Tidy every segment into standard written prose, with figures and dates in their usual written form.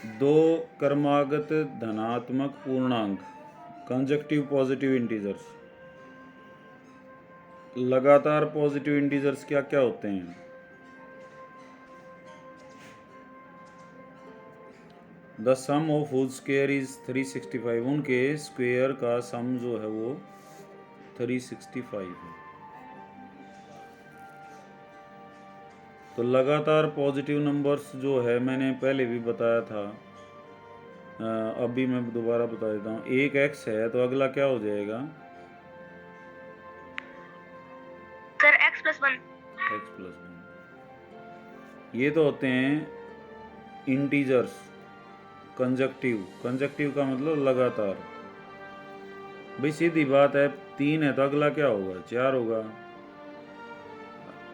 दो क्रमागत धनात्मक पूर्णांक कंजक्टिव पॉजिटिव इंटीजर्स। लगातार पॉजिटिव इंटीजर्स क्या क्या होते हैं? The sum of whose square is 365। उनके स्क्वायर का सम जो है वो 365 है। तो लगातार पॉजिटिव नंबर्स जो है मैंने पहले भी बताया था, अभी मैं दोबारा बता देता हूँ। एक x है तो अगला क्या हो जाएगा? Sir x+1। ये तो होते हैं इंटीजर्स। कंजक्टिव का मतलब लगातार। भाई सीधी बात है, 3 है तो अगला क्या होगा? 4 होगा।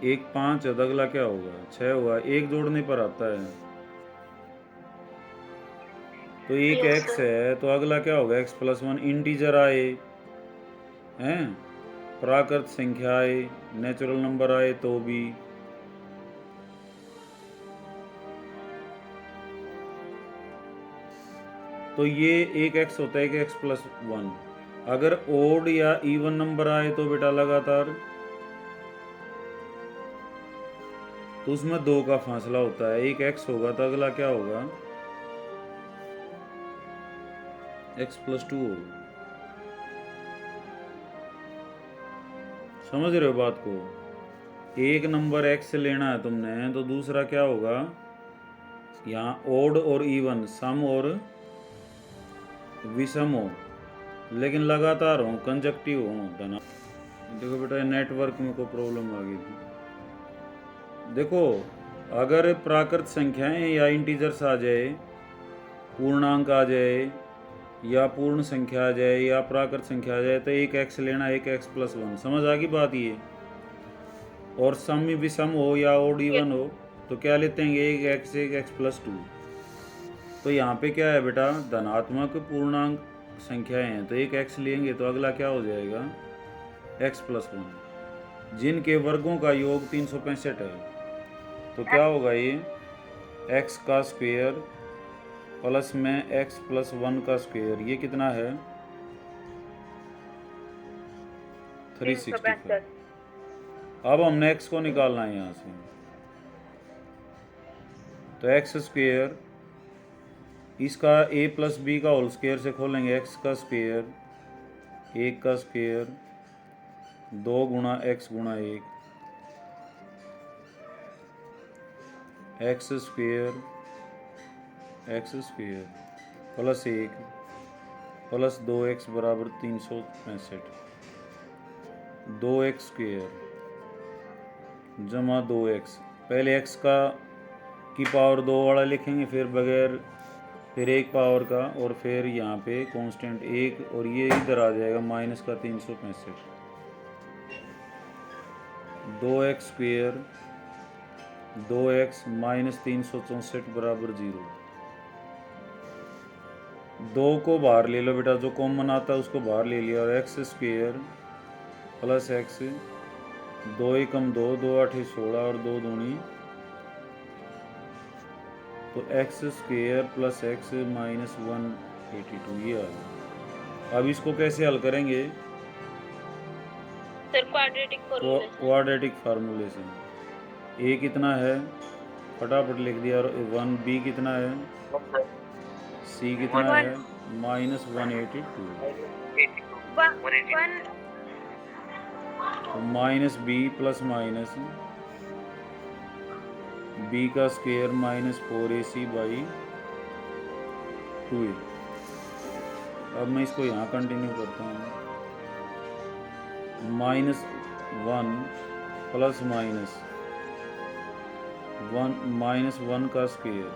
1 5 है तो अगला क्या होगा? 6 होगा। एक जोड़ने पर आता है। तो एक x है तो अगला क्या होगा? x+1। इंटीजर आए हैं, प्राकृत संख्या आए, नेचुरल नंबर आए तो भी। तो ये एक x होता है, एक x+1। अगर ओड या इवन नंबर आए तो बेटा लगातार, तो उसमें 2 का फासला होता है। एक x होगा तो अगला क्या होगा? x+2 होगा। समझ रहे हो बात को? एक नंबर x लेना है तुमने तो दूसरा क्या होगा? यहाँ ओड और इवन, सम और विषम हो, लेकिन लगातार हो, कंजक्टिव हो धना। देखो बेटा नेटवर्क में कोई प्रॉब्लम आ गई थी। देखो अगर प्राकृत संख्याएं या इंटीजर्स आ जाए, पूर्णांक आ जाए या पूर्ण संख्या आ जाए या प्राकृत संख्या आ जाए, तो एक x लेना, एक x+1। समझ आ गई बात ये? और सम विषम हो या ओड इवन हो तो क्या लेते हैं? एक x, एक x+2। तो यहाँ पे क्या है बेटा? धनात्मक पूर्णांक संख्याएं हैं तो एक x लेंगे तो अगला क्या हो जाएगा? x+1। जिनके वर्गों का योग 365 है तो क्या होगा? ये x का स्क्वायर प्लस में x+1 का स्क्वायर, ये कितना है? 365। अब हमने x को निकालना है यहाँ से, तो x स्क्वायर, इसका a+b का होल स्क्वायर से खोलेंगे। x का स्क्वायर, 1 का स्क्वायर, 2 गुणा x गुणा 1, x स्क्वायर प्लस 1 प्लस 2x बराबर 365। 2x स्क्वायर जमा 2x। पहले x का की पावर 2 वाला लिखेंगे, फिर बगैर, फिर 1 पावर का, और फिर यहाँ पे कांस्टेंट 1, और ये इधर आ जाएगा माइनस का 365। 2x स्क्वायर 2x माइनस 364 बराबर 0। 2 को बाहर ले लो बेटा, जो कॉमन आता है उसको बाहर ले लिया, और x स्क्वायर प्लस x, 2 एकम 2, 2 आठे 16 और 2 दूनी, तो x square plus x minus 182 ये आ गया। अब इसको कैसे हल करेंगे? सर क्वाड्रेटिक फार्मूले से। a कितना है फटाफट लिख दिया, और 1 b कितना है, c कितना है, माइनस 182। तो minus b plus minus b का square minus 4ac by 2a। अब मैं इसको यहाँ कंटिन्यू करता हूँ। -1 प्लस माइनस 1 माइनस 1 का स्क्वायर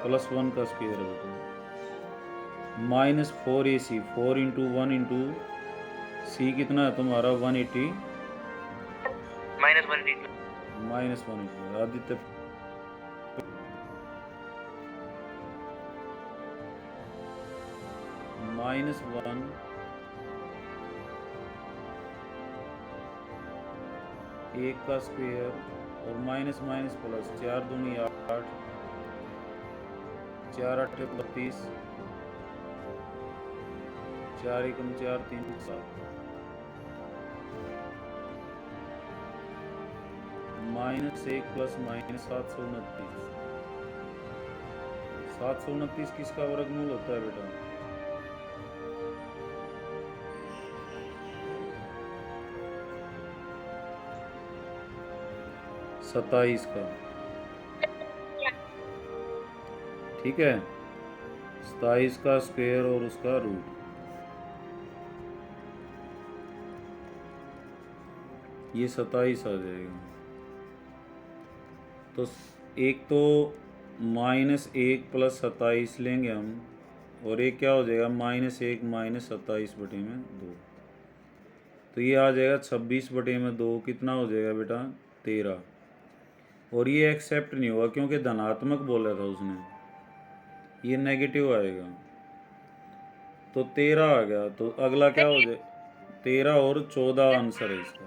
प्लस 1 का स्क्वायर है, minus 4ac, 4 into 1 into c कितना है तुम्हारा? 180 माइनस 180। आदित्य -1 1 का स्क्वायर और माइनस माइनस प्लस, 4 दूनी 8 4 8 32, 4 एकम 4 3 7, -1 प्लस माइनस 729। 729 किसका वर्गमूल होता है बेटा? सत्ताईस का। ठीक है, 27 का स्क्वायर और उसका रूट। ये 27 आ जाएगा। तो एक तो -1 प्लस 27 लेंगे हम, और एक क्या हो जाएगा -1 माइनस 27 बटे में 2। तो ये आ जाएगा 26 बटे में 2, कितना हो जाएगा बेटा? 13। और ये एक्सेप्ट नहीं हुआ क्योंकि धनात्मक बोला था उसने, ये नेगेटिव आएगा। तो 13 आ गया। तो अगला क्या हो जाए? 13 और 14 आंसर है इसका।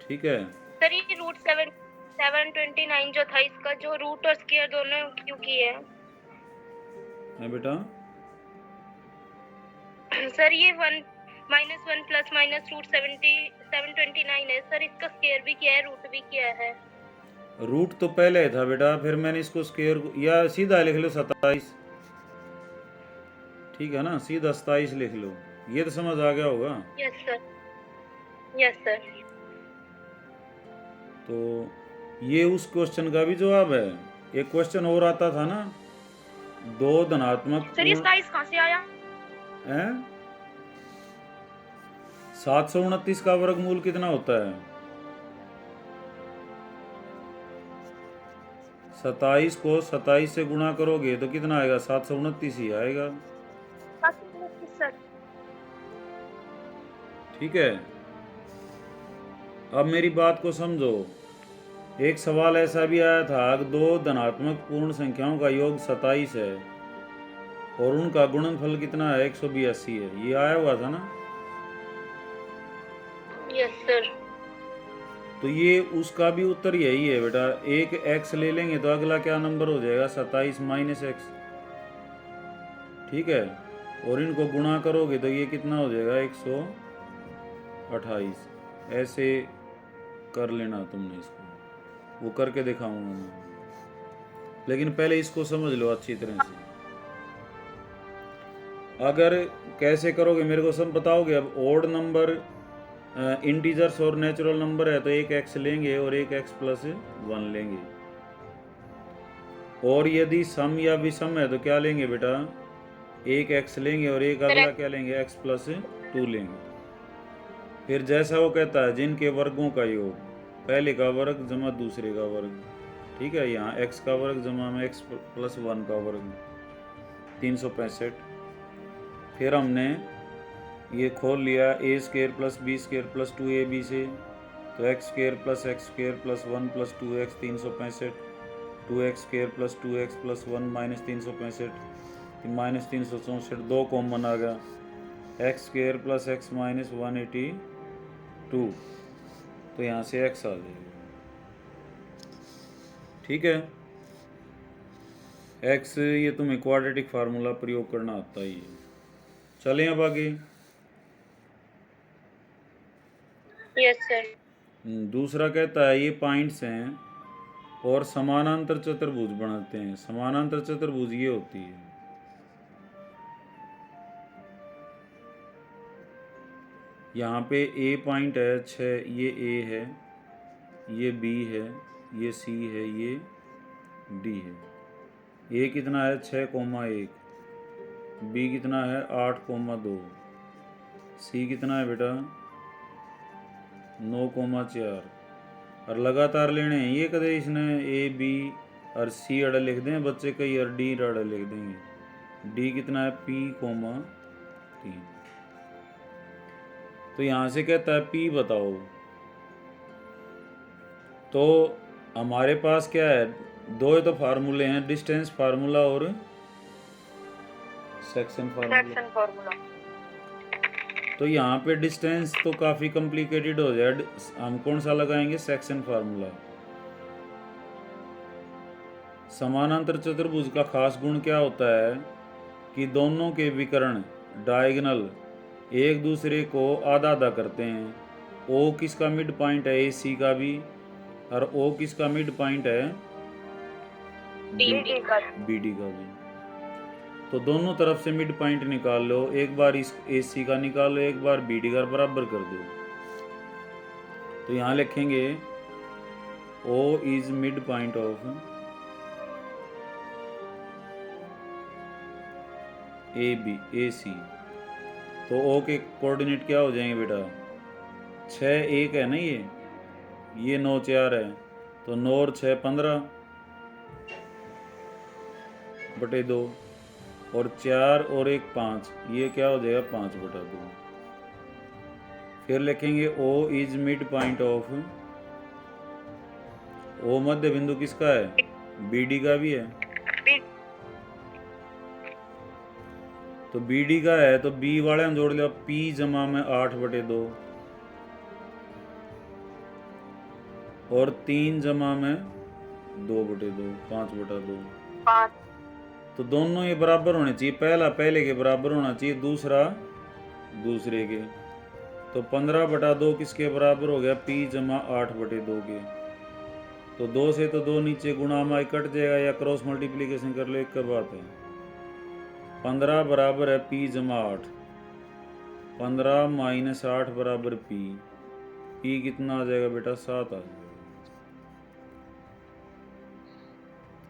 ठीक है। सर ये रूट 729 जो था, इसका जो रूट और स्क्वायर दोनों क्यों किए हैं? है बेटा? सर ये 1 -1 प्लस माइनस रूट 729 है सर, इसका स्क्वायर भी किया है, रूट भी किया है। रूट तो पहले था बेटा, फिर मैंने इसको स्क्वायर या सीधा लिख लो 27। ठीक है ना, सीधा 27 लिख लो। ये तो समझ आ गया होगा। Yes sir, yes sir. तो ये उस क्वेश्चन का भी जवाब है। एक क्वेश्चन और आता था ना, 2 धनात्मक सर ये 27 कहाँ से आया? है 729 का वर्गमूल कितना होता है? 27 को 27 से गुणा करोगे तो कितना आएगा? 729 ही आएगा। 729 सर। ठीक है, अब मेरी बात को समझो। एक सवाल ऐसा भी आया था कि 2 धनात्मक पूर्ण संख्याओं का योग 27 है और उनका गुणनफल कितना है? 182 है। ये आया हुआ था ना? Yes sir. तो ये उसका भी उत्तर यही है बेटा। एक x ले लेंगे तो अगला क्या नंबर हो जाएगा? 27 माइनस x। ठीक है, और इनको गुणा करोगे तो ये कितना हो जाएगा? 128। ऐसे कर लेना तुमने इसको, वो करके दिखाऊंगा मैं, लेकिन पहले इसको समझ लो अच्छी तरह से। अगर कैसे करोगे मेरे को सब बताओगे? अब ओड नंबर इंटीजर्स और नेचुरल नंबर है तो एक x लेंगे और एक x प्लस 1 लेंगे, और यदि सम या विषम है तो क्या लेंगे बेटा? एक x लेंगे और एक अगला क्या लेंगे? x प्लस 2 लेंगे। फिर जैसा वो कहता है जिनके वर्गों का योग, पहले का वर्ग जमा दूसरे का वर्ग। ठीक है, यहाँ x का वर्ग जमा में x प्लस 1 का वर्ग, 365। फिर हमने ये खोल लिया a square plus b square plus 2ab से, तो x स्क्वायर प्लस 1 प्लस 2x 365, 2x square plus 2x plus 1 minus 365, minus 364, 2 common आ गया, x square plus x minus 182। तो यहाँ से x आ जाएगा। ठीक है, x ये तुम्हें क्वाड्रेटिक फार्मूला प्रयोग करना आता ही है। चलें अब आगे। Yes sir. दूसरा कहता है ये पॉइंट्स हैं और समानांतर चतुर्भुज बनाते हैं। समानांतर चतुर्भुज ये होती है, यहाँ पे A पॉइंट है 6, ये A है, ये B है, ये C है, ये D है। A कितना है? 6,1। B कितना है? 8,2। C कितना है बेटा? 9,4। और लगातार लेने हैं ये। कदे इसने A B और C अड़ा लिख दें बच्चे, कई और D अड़ा लिख देंगे। D कितना है? P,3। तो यहाँ से कहता है P बताओ। तो हमारे पास क्या है? 2 तो फार्मूले हैं, डिस्टेंस फार्मूला और सेक्शन फार्मूला। तो यहाँ पे डिस्टेंस तो काफ़ी कॉम्प्लिकेटेड हो जाए, हम कौन सा लगाएंगे? Section formula. समानांतर चतुर्भुज का खास गुण क्या होता है कि दोनों के विकर्ण डायगोनल एक दूसरे को आधा आधा करते हैं। ओ किसका मिड पॉइंट है, ए सी का भी, और ओ किसका मिड पॉइंट है, बी डी का भी। तो दोनों तरफ से मिड पॉइंट निकाल लो, एक बार इस ए सी का निकालो, एक बार बी डी का, बराबर कर दो। तो यहाँ लिखेंगे O is midpoint of A B A C. तो ओ के कोऑर्डिनेट क्या हो जाएंगे बेटा, 6 1 है ना, ये 9 4 है, तो 9 और 6 15 बटे 2, और 4 और 1 5, ये क्या हो जाएगा 5 बटा 2। फिर लिखेंगे O is midpoint of, O मध्य बिंदु किसका है, बी डी का भी है। तो बी डी का है तो बी वाले में जोड़ लिया, पी जमा में 8 बटे 2, और 3 जमा में 2 बटे 2, 5 बटा 2। तो दोनों ये बराबर होने चाहिए, पहला पहले के बराबर होना चाहिए, दूसरा दूसरे के। तो 15 बटा 2 किसके बराबर हो गया, पी जमा 8 बटे 2 के। तो 2 से तो 2 नीचे गुणा में कट जाएगा, या क्रॉस मल्टीप्लीकेशन कर लो, एक का बात है। 15 बराबर है पी जमा 8, 15 माइनस 8 बराबर पी, पी कितना आ जाएगा बेटा, 7 आ जाएगा।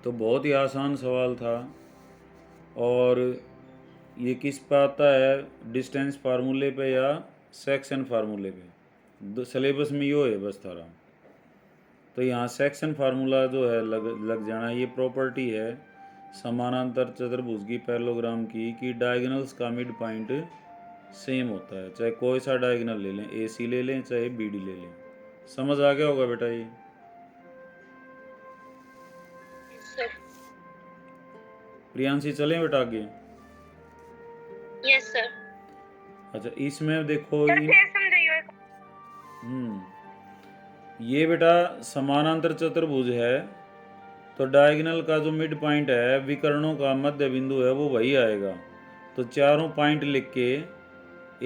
तो बहुत ही आसान सवाल था, और ये किस पे आता है, डिस्टेंस फार्मूले पे या सेक्शन फार्मूले पे, सिलेबस में यो है बस थारा। तो यहाँ सेक्शन फार्मूला जो है लग जाना, ये प्रॉपर्टी है समानांतर चतुर्भुज की पैरेललोग्राम की, कि डायगोनल्स का मिड पॉइंट सेम होता है, चाहे कोई सा डायगोनल ले लें, ए सी ले लें चाहे बी डी ले लें। समझ आ गया होगा बेटा ये। प्रियांशी चलें बेटा आगे। Yes sir. अच्छा इसमें देखो सर फिर समझाइए। ये बेटा समानांतर चतुर्भुज है, तो डायगोनल का जो मिड पॉइंट है, विकर्णों का मध्य बिंदु है, वो वही आएगा। तो चारों पॉइंट लिख के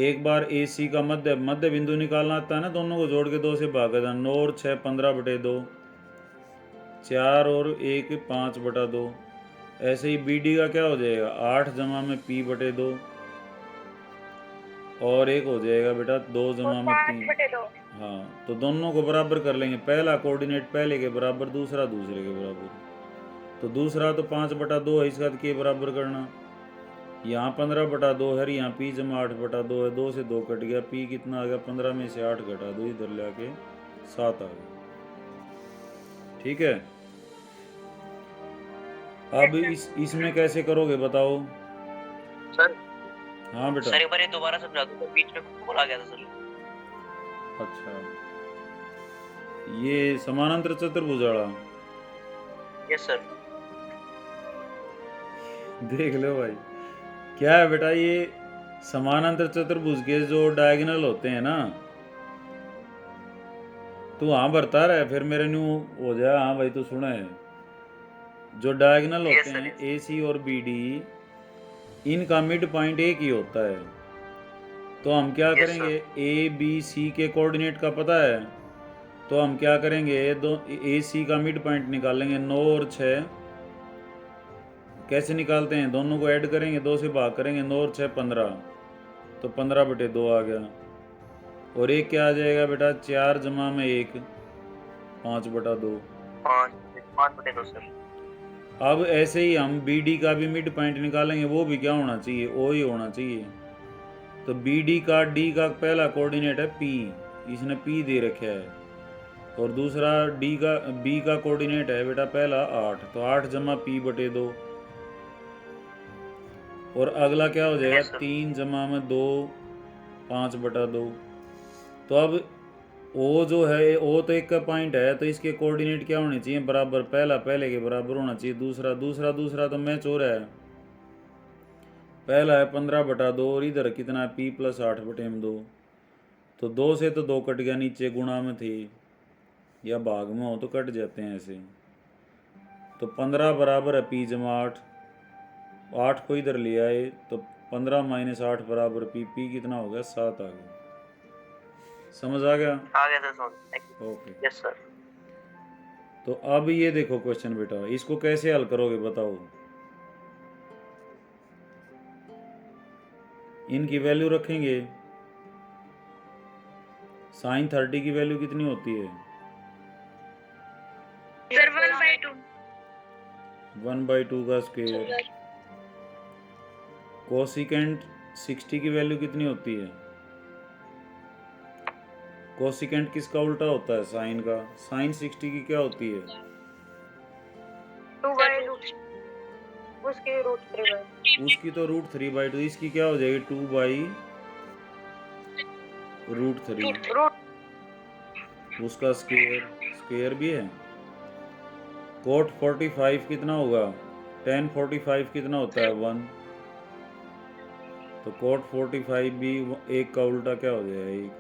एक बार ए सी का मध्य बिंदु निकालना आता है ना, दोनों को जोड़ के 2 से भाग देना, 9 और 6 15 बटे 2, 4 और 1 5 बटा 2। ऐसे ही बी डी का क्या हो जाएगा, 8 जमा में पी बटे 2, और एक हो जाएगा बेटा 2 जमा में 3। हाँ, तो दोनों को बराबर कर लेंगे, पहला कोऑर्डिनेट पहले के बराबर, दूसरा दूसरे के बराबर। तो दूसरा तो 5 बटा 2 है, इसका के बराबर करना, यहाँ 15 बटा 2 है, यहाँ पी जमा 8 बटा 2 है, 2 से 2 कट गया, पी कितना आ गया, 15 में से 8 घटा दो, इधर ले आके 7 आ गया। ठीक है, अब इसमें कैसे करोगे बताओ सर। हाँ बेटा। सर एक बार ये दोबारा समझा दो, तो बीच में बोला गया था सर। अच्छा, ये समानांतर चतुर्भुज वाला। Yes sir. देख लो भाई, क्या है बेटा, ये समानांतर चतुर्भुज के जो डायगोनल होते हैं ना, तू हाँ भरता रहे, फिर मेरे न्यू हो जाए, हाँ भाई तू सुने। जो डायगोनल होते हैं ए सी और बी डी, इनका मिड पॉइंट एक ही होता है। तो हम क्या करेंगे, ए बी सी के कोऑर्डिनेट का पता है, तो हम क्या करेंगे, दो ए सी का मिड पॉइंट निकालेंगे, 9 और 6 कैसे निकालते हैं, दोनों को ऐड करेंगे, 2 से भाग करेंगे, 9 और 6 15, तो 15 बटे 2 आ गया। और एक क्या आ जाएगा बेटा, 4 जमा में 1 5 बटा 2, 5 बटे 2 सर। अब ऐसे ही हम बी डी का भी मिड पॉइंट निकालेंगे, वो भी क्या होना चाहिए, ओ ही होना चाहिए। तो बी डी का डी का पहला कोऑर्डिनेट है पी, इसने पी दे रखा है, और दूसरा डी का बी का कोऑर्डिनेट है बेटा पहला 8, तो 8 जमा पी बटे 2, और अगला क्या हो जाएगा, 3 जमा में 2 5 बटा 2। तो अब ओ जो है, ओ तो एक का पॉइंट है, तो इसके कोऑर्डिनेट क्या होने चाहिए, बराबर, पहला पहले के बराबर होना चाहिए, दूसरा तो मैच हो रहा है, पहला है 15 बटा 2, और इधर कितना है पी प्लस 8 बटे 2। तो 2 से तो 2 कट गया, नीचे गुणा में थे या भाग में हो तो कट जाते हैं ऐसे। तो 15 बराबर है पी जमा 8, 8 को इधर ले आए तो 15 माइनस 8 बराबर पी, पी कितना हो गया 7 आ गया। समझ आ गया? आ गया सर समझ। Thank you. Okay. Yes sir. तो अब ये देखो क्वेश्चन बेटा, इसको कैसे हल करोगे बताओ। इनकी वैल्यू रखेंगे। साइन 30 की वैल्यू कितनी होती है? सर 1/2। 1/2 का स्क्वायर। कोसिकेंट 60 की वैल्यू कितनी होती है? कोसिकेंट किसका उल्टा होता है? साइन का। साइन 60 की क्या होती है? 2/√। उसके √3/2। उसकी तो √3/2। इसकी क्या हो जाएगी? 2/√3। उसका स्क्वायर, स्क्वायर भी है। कोट 45 कितना होगा? tan 45 कितना होता है? 1। तो कोट 45 भी एक का उल्टा क्या हो जाएगा? 1।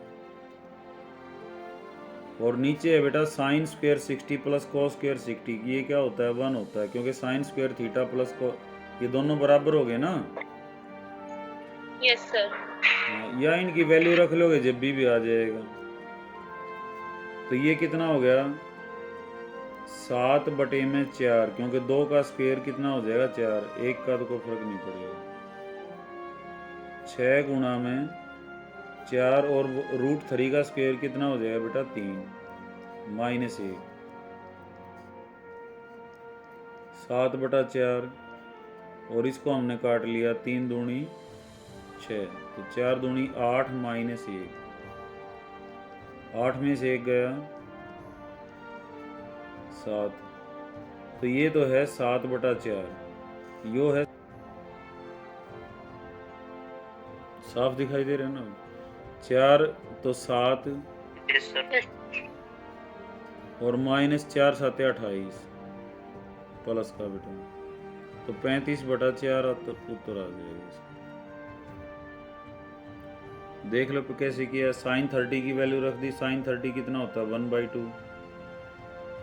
और नीचे है बेटा sine square 60 plus cos square 60, ये क्या होता है? 1 होता है, क्योंकि साइन स्क्वायर थीटा प्लस को ये दोनों बराबर हो गए ना। Yes sir. या इनकी वैल्यू रख लोगे जब भी आ जाएगा। तो ये कितना हो गया? 7/4, क्योंकि 2 का स्क्वायर कितना हो जाएगा? 4। 1 का तो कोई फर्क नहीं पड़ेगा। 6 गुणा में 4 और √3 का स्क्वायर कितना हो जाएगा बेटा? 3 माइनस 1। 7/4 और इसको हमने काट लिया 3 दूनी 6, तो 4 दूनी 8 माइनस 1। 8 में से 1 गया 7। तो ये तो है 7/4। यो है, साफ दिखाई दे रहा है ना? 4 तो 7 यस सर। और माइनस 4 7 28 प्लस का बेटा, तो 35/4 उत्तर आ जाएगा इसका। देख लो कैसे किया। साइन 30 की वैल्यू रख दी। साइन 30 कितना होता है? 1/2।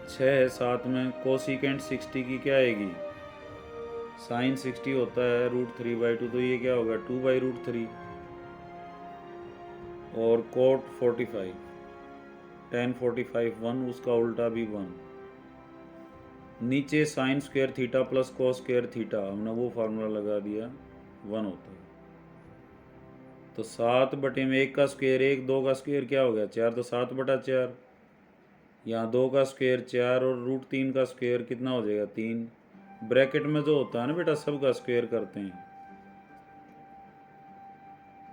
6 है 7 में। कोसिकेंट 60 की क्या आएगी? साइन 60 होता है √3/2, तो ये क्या होगा? 2/√3। और कोट 45 tan 45 1, उसका उल्टा भी 1। नीचे sine square theta plus cos square theta, हमने वो फार्मूला लगा दिया, 1 होता है। तो 7/1 का स्क्वायर 1, 2 का स्क्वायर क्या हो गया? 4, तो 7/4। यहाँ 2 का स्क्वायर 4 और √3 का स्क्वायर कितना हो जाएगा? 3। ब्रैकेट में जो होता है ना बेटा, सब का स्क्वायर करते हैं,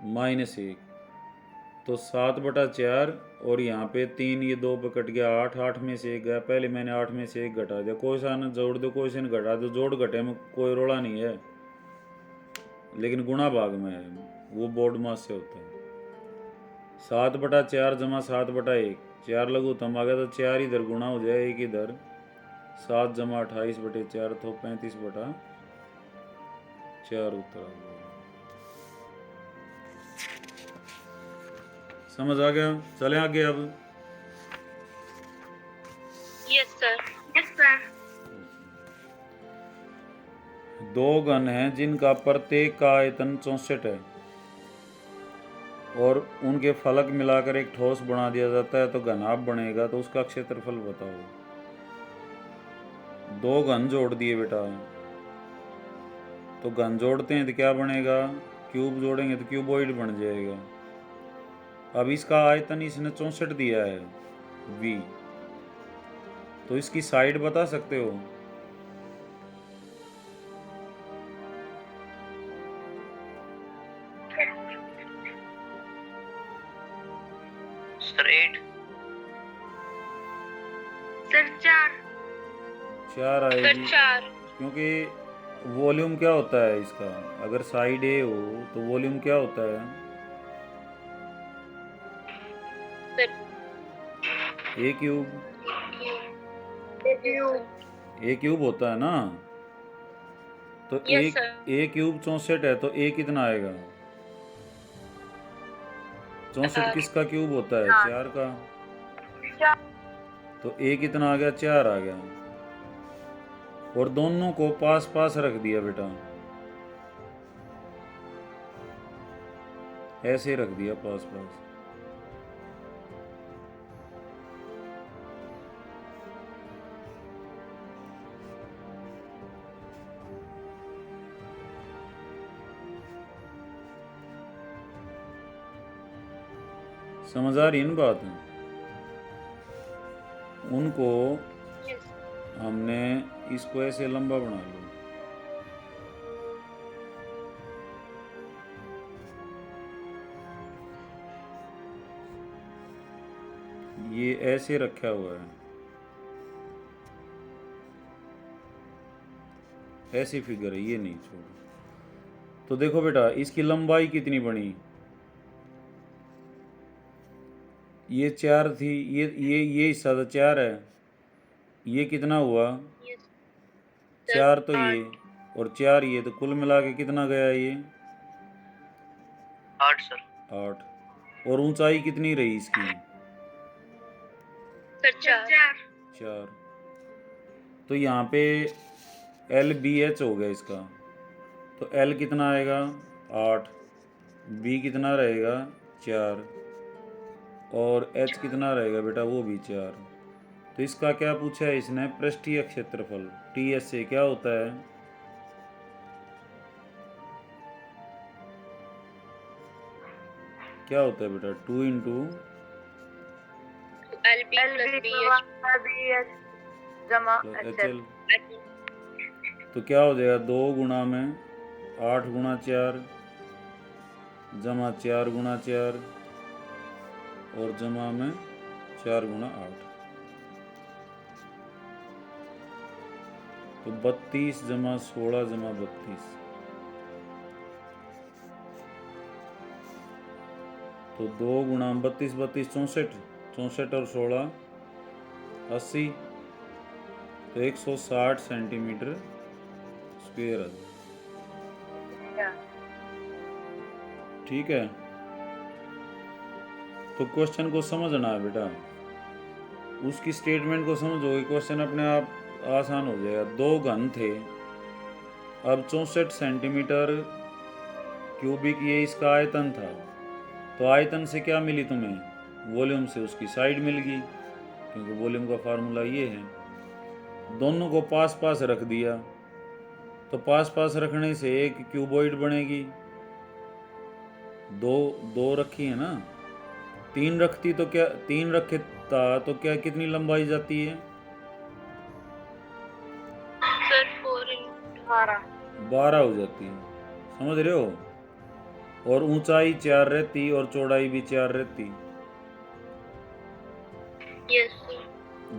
-1। तो 7/4 और यहाँ पे 3, ये 2 पे कट गया 8, 8 में से 1 गया। पहले मैंने 8 में से 1 घटा दिया। कोई सा न जोड़ दो, कोई से न घटा दो, जोड़ घटे में कोई रोड़ा नहीं है, लेकिन गुणा भाग में है, वो बोर्ड मास से होता है। 7/4 जमा 7/1, 4 लघुत्तम आ गया, तो 4 इधर गुणा हो जाए, 1 इधर। 7 जमा 28/4 तो 35/4 उत्तर आ गया। समझ आ गया? चले आगे अब। Yes sir. Yes sir. 2 घन हैं जिनका प्रत्येक का आयतन 64 है और उनके फलक मिलाकर एक ठोस बना दिया जाता है, तो घनाभ बनेगा, तो उसका क्षेत्रफल बताओ। 2 घन जोड़ दिए बेटा, तो घन जोड़ते हैं तो क्या बनेगा? क्यूब जोड़ेंगे तो क्यूबॉइड बन जाएगा। अब इसका आयतन इसने 64 दिया है v, तो इसकी साइड बता सकते हो? सर 8। सर 4। 4 सर आएगी, 4। क्योंकि वॉल्यूम क्या होता है इसका? अगर साइड ए हो तो वॉल्यूम क्या होता है? ए क्यूब। ए क्यूब होता है ना? तो Yes, एक sir. ए क्यूब 64 है, तो ए कितना आएगा? 64 किसका क्यूब होता है? 4 का। तो ए कितना आ गया? 4 आ गया। और दोनों को पास पास रख दिया बेटा, ऐसे रख दिया पास पास। समझ आ रही है ना बात? उनको Yes. हमने इसको ऐसे लंबा बना लो, ये ऐसे रखा हुआ है, ऐसी फिगर है, ये नहीं छोड़ो। तो देखो बेटा इसकी लंबाई कितनी बनी, ये 4 थी, ये हिस्सा तो 4 है, ये कितना हुआ Yes. 4, तो ये और 4 ये, तो कुल मिला के कितना गया ये 8 सर। 8। और ऊंचाई कितनी रही इसकी Sir, 4. 4। तो यहाँ पे LBH हो गया इसका, तो L कितना आएगा 8, B कितना रहेगा 4, और H कितना रहेगा बेटा वो भी 4। तो इसका क्या पूछा है इसने, पृष्ठीय क्षेत्रफल TS से क्या होता है, क्या होता है बेटा 2 इंटू LB plus BH. जमा HL। तो क्या हो जाएगा 2 गुणा में 8 गुणा 4 जमा 4 गुणा 4 और जमा में 4 गुणा 8, तो 32 जमा 16 जमा 32, तो 2 गुणा 32 32 64, 64 और 16 80, तो 160 सेंटीमीटर स्क्वायर है। ठीक है, तो क्वेश्चन को समझना है बेटा, उसकी स्टेटमेंट को समझोगे क्वेश्चन अपने आप आसान हो जाएगा। 2 घन थे, अब 64 सेंटीमीटर क्यूबिक ये इसका आयतन था, तो आयतन से क्या मिली तुम्हें, वॉल्यूम से उसकी साइड मिल गई, क्योंकि वॉल्यूम का फार्मूला ये है। दोनों को पास पास रख दिया, तो पास पास रखने से एक क्यूबॉइड बनेगी, दो रखी है ना, 3 रखती तो क्या, 3 रखता तो क्या कितनी लंबाई जाती है Sir, 4 into 12 हो जाती है, समझ रहे हो, और ऊंचाई 4 रहती और चौड़ाई भी 4 रहती। Yes, sir.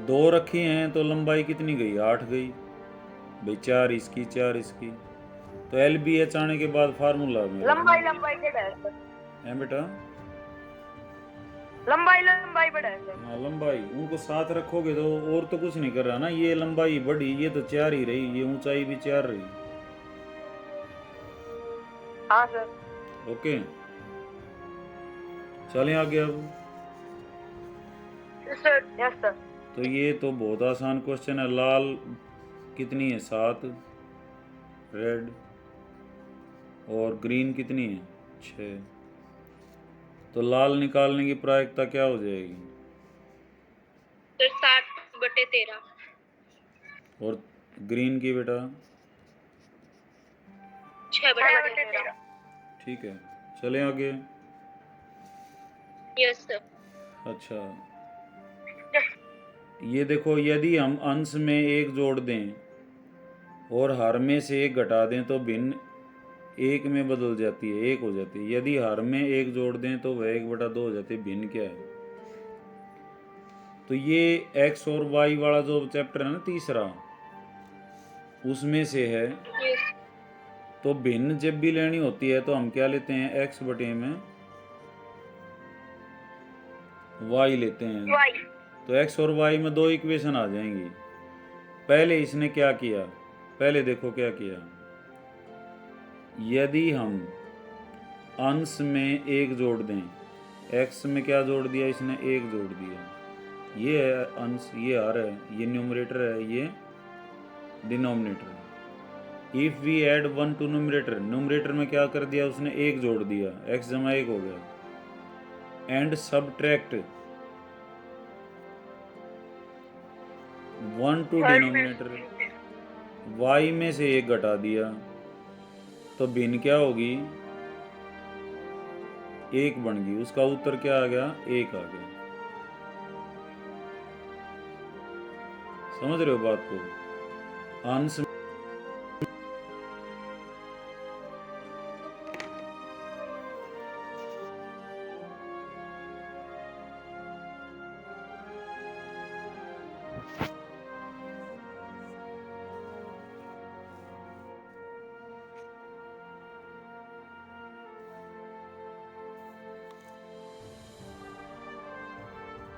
2 रखी हैं तो लंबाई कितनी गई 8 गई भाई, 4 इसकी 4 इसकी। तो LBH आने के बाद फार्मूला लंबाई बढ़ा है सर, है बेटा, लंबाई बढ़ा है सर। हाँ लंबाई, उनको साथ रखोगे तो और तो कुछ नहीं कर रहा ना, ये लंबाई बढ़ी, ये तो 4 ही रही, ये ऊंचाई भी 4 रही। हाँ सर। ओके, चलें आगे अब। Yes sir. तो ये तो बहुत आसान क्वेश्चन है। लाल कितनी है 7, रेड, और ग्रीन कितनी है 6, तो लाल निकालने की प्रायिकता क्या हो जाएगी, Sir, 60/13. और ग्रीन की बेटा 6/13. ठीक है, चलें आगे। Yes, sir. अच्छा, ये देखो यदि हम अंश में 1 जोड़ दें और हर में से 1 घटा दें तो भिन्न 1 में बदल जाती है, 1 हो जाती है। यदि हर में 1 जोड़ दें तो वह 1/2 हो जाती है। भिन्न क्या है, तो ये x और y वाला जो चैप्टर है ना तीसरा, उसमें से है। Yes. तो भिन्न जब भी लेनी होती है तो हम क्या लेते हैं, x बटे में y लेते हैं। तो x और y में 2 इक्वेशन आ जाएंगी। पहले इसने क्या किया, पहले देखो क्या किया, यदि हम अंश में 1 जोड़ दें, x में क्या जोड़ दिया इसने, 1 जोड़ दिया, ये है अंश, ये हर है, ये न्यूमरेटर है, ये denominator. If we add 1 to numerator, numerator में क्या कर दिया उसने, 1 जोड़ दिया, x जमा 1 हो गया। And subtract 1 to denominator, y में से 1 घटा दिया तो भिन्न क्या होगी, 1 बन गई। उसका उत्तर क्या आ गया, 1 आ गया। समझ रहे हो बात को? अंश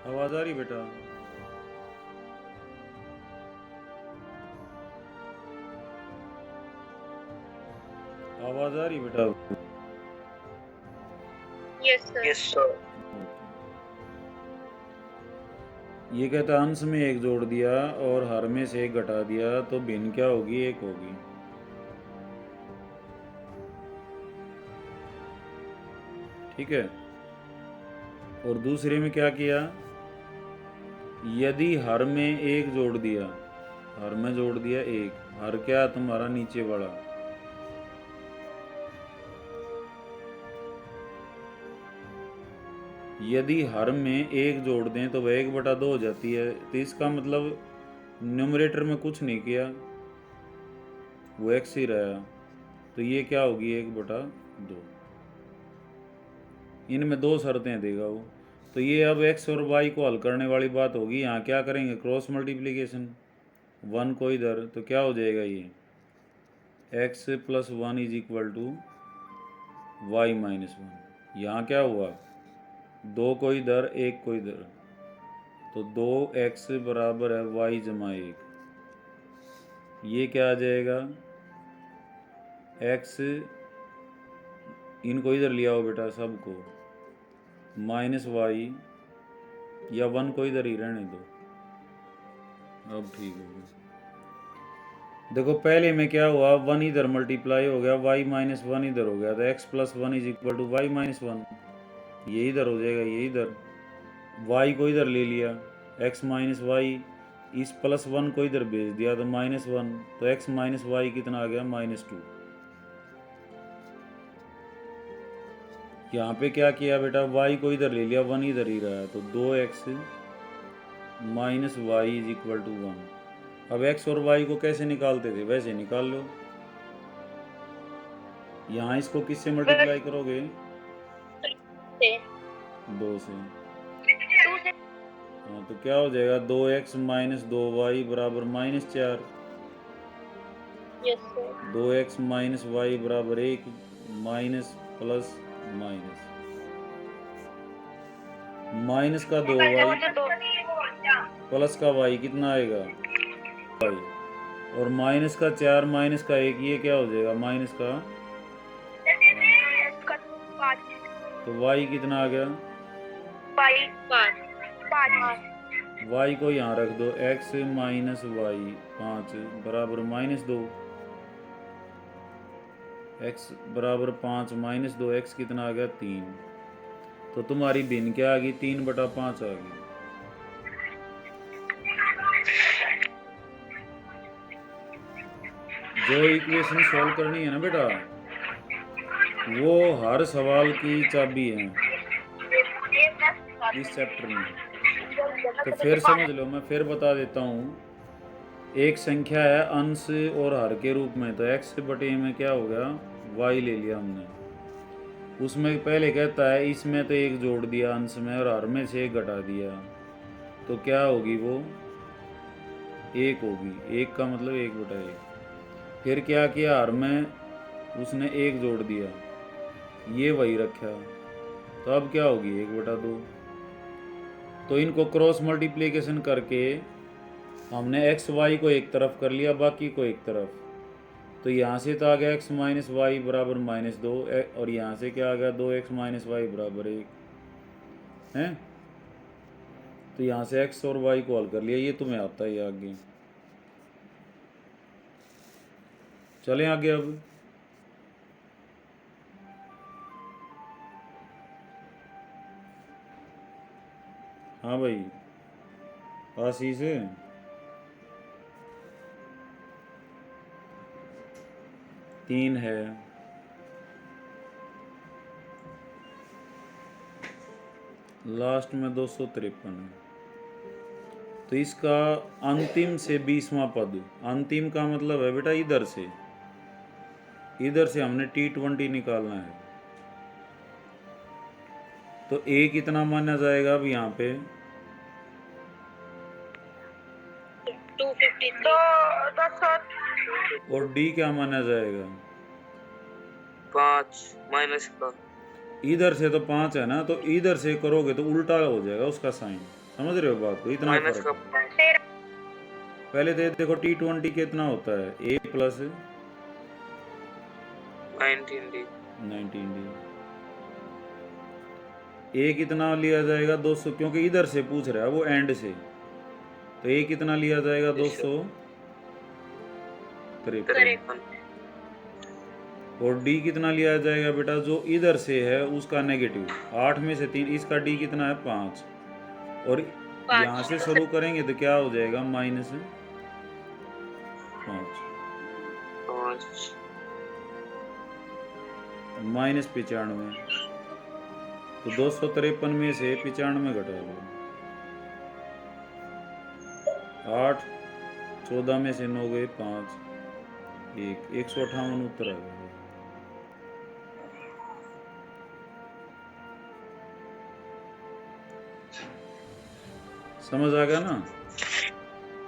आवाज आ रही बेटा? आवाज आ रही बेटा? Yes sir. Yes, sir. ये कहता अंश में 1 जोड़ दिया और हर में से 1 घटा दिया तो भिन्न क्या होगी, 1 होगी। ठीक है। और दूसरे में क्या किया, यदि हर में 1 जोड़ दिया, हर में जोड़ दिया 1, हर क्या तुम्हारा नीचे वाला, यदि हर में 1 जोड़ दें तो वह 1/2 हो जाती है। तो इसका मतलब न्यूमरेटर में कुछ नहीं किया, वो x ही रहा, तो ये क्या होगी, 1/2। इनमें 2 शर्तें देगा वो। तो ये अब x और y को हल करने वाली बात होगी। यहाँ क्या करेंगे, क्रॉस मल्टीप्लिकेशन, 1 को इधर, तो क्या हो जाएगा, ये x + 1 = y - 1। यहाँ क्या हुआ, 2 को इधर 1 को इधर, तो 2x बराबर है y जमा 1। ये क्या आ जाएगा, x, इनको इधर लिया हो बेटा सबको, -y, या 1 को इधर ही रहने दो। अब ठीक हो गया। देखो पहले में क्या हुआ, 1 इधर मल्टीप्लाई हो गया, y - 1 इधर हो गया, तो x + 1 = y - 1। ये इधर हो जाएगा, ये इधर, y को इधर ले लिया, x - y, इस +1 को इधर भेज दिया तो -1, तो x - y कितना आ गया, -2। यहाँ पे क्या किया बेटा, y को इधर ले लिया, 1 इधर ही रहा, तो 2x - y = 1। अब x और y को कैसे निकालते थे, वैसे निकाल लो। यहाँ इसको किससे मल्टीप्लाई करोगे, 2 से। हाँ, तो क्या हो जाएगा, 2x - 2y बराबर -4। Yes sir. 2x - y बराबर 1, माइनस प्लस माइनस, माइनस का 2y प्लस का y कितना आएगा, y, और माइनस का 4 माइनस का 1, ये क्या हो जाएगा, माइनस का 5। तो y कितना आ गया, 5। y को यहाँ रख दो, x - y 5 बराबर -2, x बराबर 5 - 2, x कितना आ गया, 3। तो तुम्हारी भिन्न क्या आ गई, 3/5 आ गई। जो इक्वेशन सॉल्व करनी है ना बेटा, वो हर सवाल की चाबी है इस चैप्टर में। तो फिर समझ लो, मैं फिर बता देता हूँ। एक संख्या है अंश और हर के रूप में, तो x बटे में क्या हो गया, y ले लिया हमने। उसमें पहले कहता है इसमें तो 1 जोड़ दिया अंश में और हर में से 1 घटा दिया, तो क्या होगी वो, 1 होगी। 1 का मतलब 1/1। फिर क्या किया, हर में उसने 1 जोड़ दिया, ये वही रखा, तो अब क्या होगी, 1/2। तो इनको क्रॉस मल्टीप्लिकेशन करके हमने x y को एक तरफ कर लिया, बाकी को एक तरफ। तो यहाँ से तो आ गया x - y बराबर -2, और यहाँ से क्या आ गया, 2x - y बराबर 1 है। तो यहाँ से x और y को हल कर लिया, ये तुम्हें आता है आगे। चलें आगे अब। हाँ भाई आशीष, 3 है, लास्ट में 253 है। तो इसका अंतिम से 20वां पद, अंतिम का मतलब है बेटा इधर से हमने T20 निकालना है। तो A कितना माना जाएगा अब यहाँ पे? 253 और D क्या माना जाएगा? 5 माइनस का। इधर से तो 5 है ना, तो इधर से करोगे तो उल्टा हो जाएगा उसका साइन। समझ रहे हो बात को? इतना माइनस फर्क का है। पहले तो देखो T20 कितना होता है, A plus 19D। 19D। A कितना लिया जाएगा? 200, क्योंकि इधर से पूछ रहा है वो एंड से, तो A कितना लिया जाएगा? 253। और D कितना लिया जाएगा बेटा? जो इधर से है उसका नेगेटिव, 8 में से 3, इसका D कितना है? 5। और यहाँ से शुरू करेंगे तो क्या हो जाएगा? -5। -95। तो 253 में से 95 घटा लो। 8, 14 में से 9 गए 5, 158 उत्तर आ गया। समझ आ गया ना?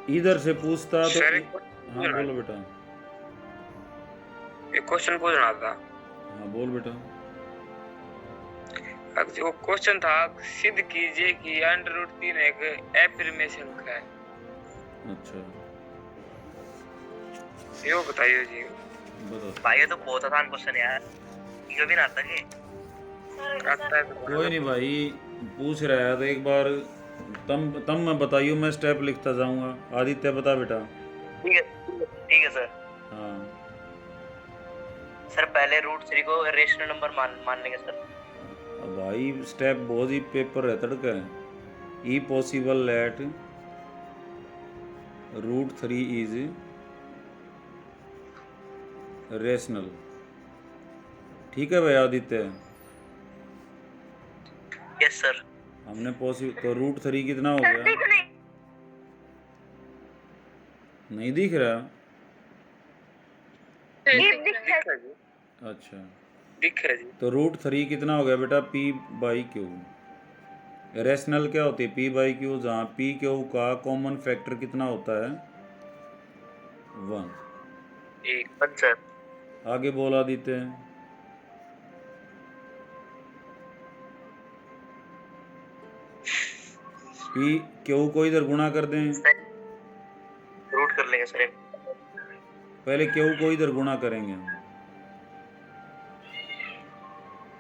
इधर से पूछता तो हाँ बोलो बेटा। एक क्वेश्चन पूछना था। हाँ बोल बेटा। वो क्वेश्चन था, सिद्ध कीजिए कि √3 एक अप्रिमेय संख्या है। अच्छा ये बताइए जी। बता। भाई ये तो बहुत आसान क्वेश्चन है यार, ये भी ना आता है। कोई नहीं भाई, पूछ रहा है तो एक बार तब मैं बताइयो, मैं स्टेप लिखता जाऊंगा। आदित्य बता बेटा। ठीक है सर। हाँ सर पहले √3 को रेशनल नंबर मान लेंगे सर। अब भाई स्टेप बहुत ही पेपर है तड़का है। ई पॉसिबल लेट √3 इज रेशनल। ठीक है भाई आदित्य? Yes sir. हमने पॉसिबल तो √3 कितना हो गया? नहीं दिख रहा? अच्छा दिख रहा जी। तो √3 कितना हो गया बेटा? P/Q। रेशनल क्या होती है? P/Q, जहाँ P/Q का कॉमन फैक्टर कितना होता है? 1। सर। आगे बोला देते हैं। P/Q को इधर गुणा कर दें। रूट कर लेंगे सर। पहले Q को इधर गुणा करेंगे हम।